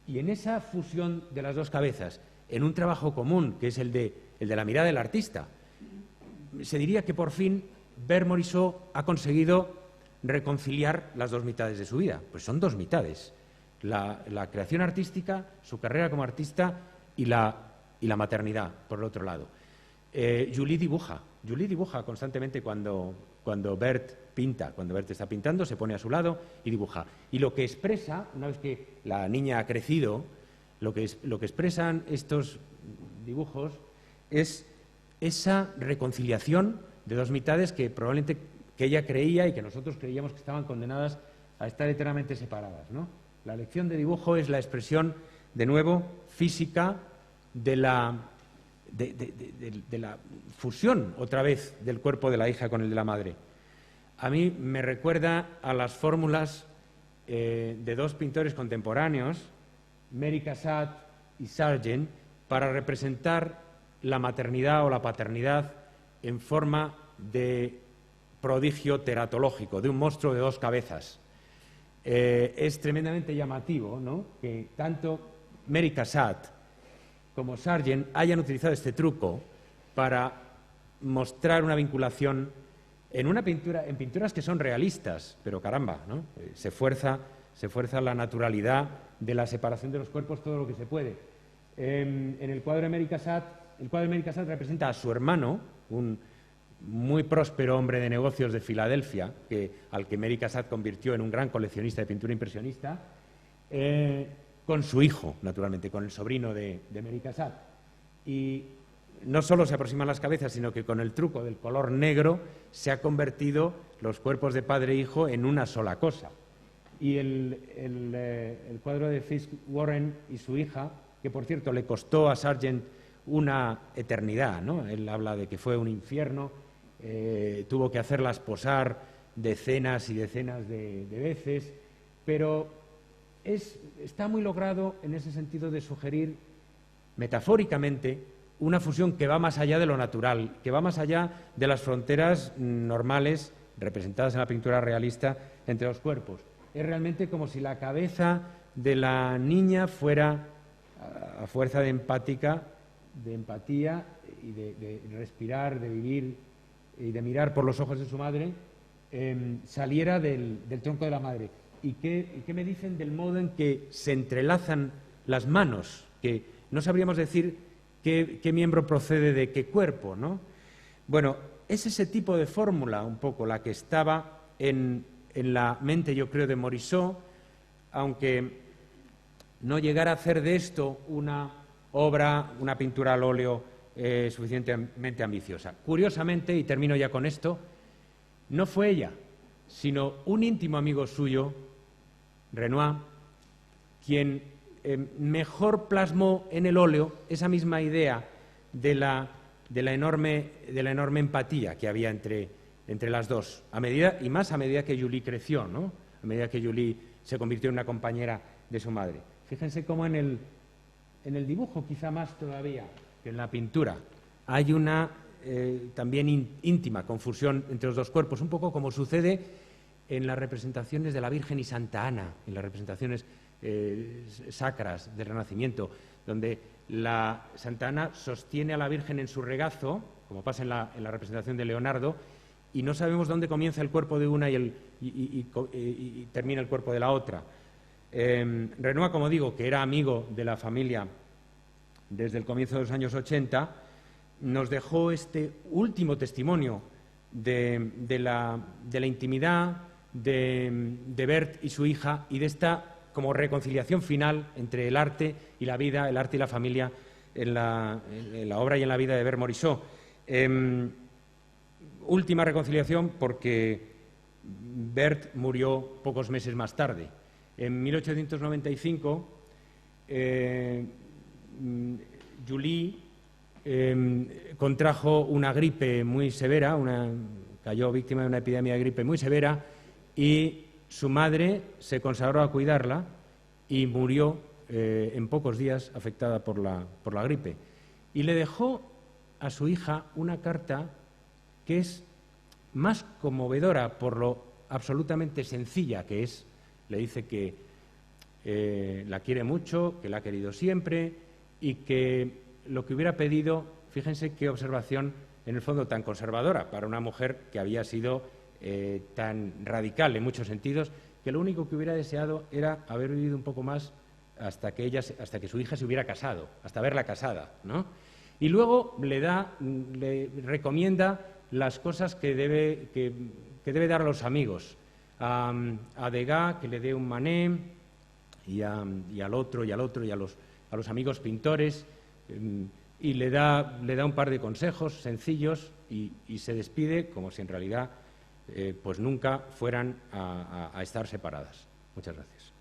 Y en esa fusión de las dos cabezas, en un trabajo común, que es el de la mirada del artista, se diría que por fin Berthe Morisot ha conseguido reconciliar las dos mitades de su vida. Pues son dos mitades, la creación artística, su carrera como artista y la maternidad, por el otro lado. Julie dibuja constantemente cuando Bert pinta. Cuando Bert está pintando, se pone a su lado y dibuja. Y lo que expresa, una vez que la niña ha crecido, lo que expresan estos dibujos es esa reconciliación de dos mitades que probablemente que ella creía y que nosotros creíamos que estaban condenadas a estar eternamente separadas, ¿no? La lección de dibujo es la expresión, de nuevo, física de la fusión, otra vez, del cuerpo de la hija con el de la madre. A mí me recuerda a las fórmulas de dos pintores contemporáneos, Mary Cassatt y Sargent, para representar la maternidad o la paternidad en forma de prodigio teratológico, de un monstruo de dos cabezas. Es tremendamente llamativo, ¿no?, que tanto Mary Cassatt como Sargent hayan utilizado este truco para mostrar una vinculación en pinturas que son realistas, pero caramba, ¿no? Se fuerza la naturalidad de la separación de los cuerpos todo lo que se puede. En el cuadro de Mary Cassatt, representa a su hermano, un muy próspero hombre de negocios de Filadelfia, al que Mary Cassatt convirtió en un gran coleccionista de pintura impresionista, con su hijo, naturalmente, con el sobrino de Mary Cassatt. Y no solo se aproximan las cabezas, sino que con el truco del color negro se ha convertido los cuerpos de padre e hijo en una sola cosa. Y el cuadro de Fisk Warren y su hija, que por cierto le costó a Sargent una eternidad, ¿no? Él habla de que fue un infierno, tuvo que hacerlas posar decenas y decenas de veces, pero está muy logrado en ese sentido de sugerir metafóricamente una fusión que va más allá de lo natural, que va más allá de las fronteras normales representadas en la pintura realista entre los cuerpos. Es realmente como si la cabeza de la niña fuera, a fuerza de empatía y de respirar, de vivir y de mirar por los ojos de su madre, saliera del tronco de la madre. ¿Y qué me dicen del modo en que se entrelazan las manos? Que no sabríamos decir qué miembro procede de qué cuerpo, ¿no? Bueno, es ese tipo de fórmula un poco la que estaba en la mente, yo creo, de Morisot, aunque no llegara a hacer de esto una obra, una pintura al óleo suficientemente ambiciosa. Curiosamente, y termino ya con esto, no fue ella, sino un íntimo amigo suyo, Renoir, quien mejor plasmó en el óleo esa misma idea de la enorme empatía que había entre las dos, a medida que Julie creció, ¿no? A medida que Julie se convirtió en una compañera de su madre. Fíjense cómo en el dibujo, quizá más todavía que en la pintura, hay una también íntima confusión entre los dos cuerpos, un poco como sucede en las representaciones de la Virgen y Santa Ana, en las representaciones sacras del Renacimiento, donde la Santa Ana sostiene a la Virgen en su regazo, como pasa en la representación de Leonardo, y no sabemos dónde comienza el cuerpo de una y termina el cuerpo de la otra. Renoir, como digo, que era amigo de la familia desde el comienzo de los años 80, nos dejó este último testimonio de la intimidad de Bert y su hija y de esta como reconciliación final entre el arte y la vida, el arte y la familia en la obra y en la vida de Bert Morisot. Última reconciliación porque Bert murió pocos meses más tarde. En 1895, Julie contrajo una gripe muy severa, cayó víctima de una epidemia de gripe muy severa y su madre se consagró a cuidarla y murió en pocos días afectada por la gripe. Y le dejó a su hija una carta que es más conmovedora por lo absolutamente sencilla que es. Le dice que la quiere mucho, que la ha querido siempre y que lo que hubiera pedido, fíjense qué observación en el fondo tan conservadora para una mujer que había sido tan radical en muchos sentidos, que lo único que hubiera deseado era haber vivido un poco más hasta que su hija se hubiera casado, hasta verla casada, ¿no? Y luego le recomienda las cosas que debe dar a los amigos. A Degas, que le dé un Manet, y al otro, y a los amigos pintores, y le da un par de consejos sencillos y se despide como si en realidad pues nunca fueran a estar separadas. Muchas gracias.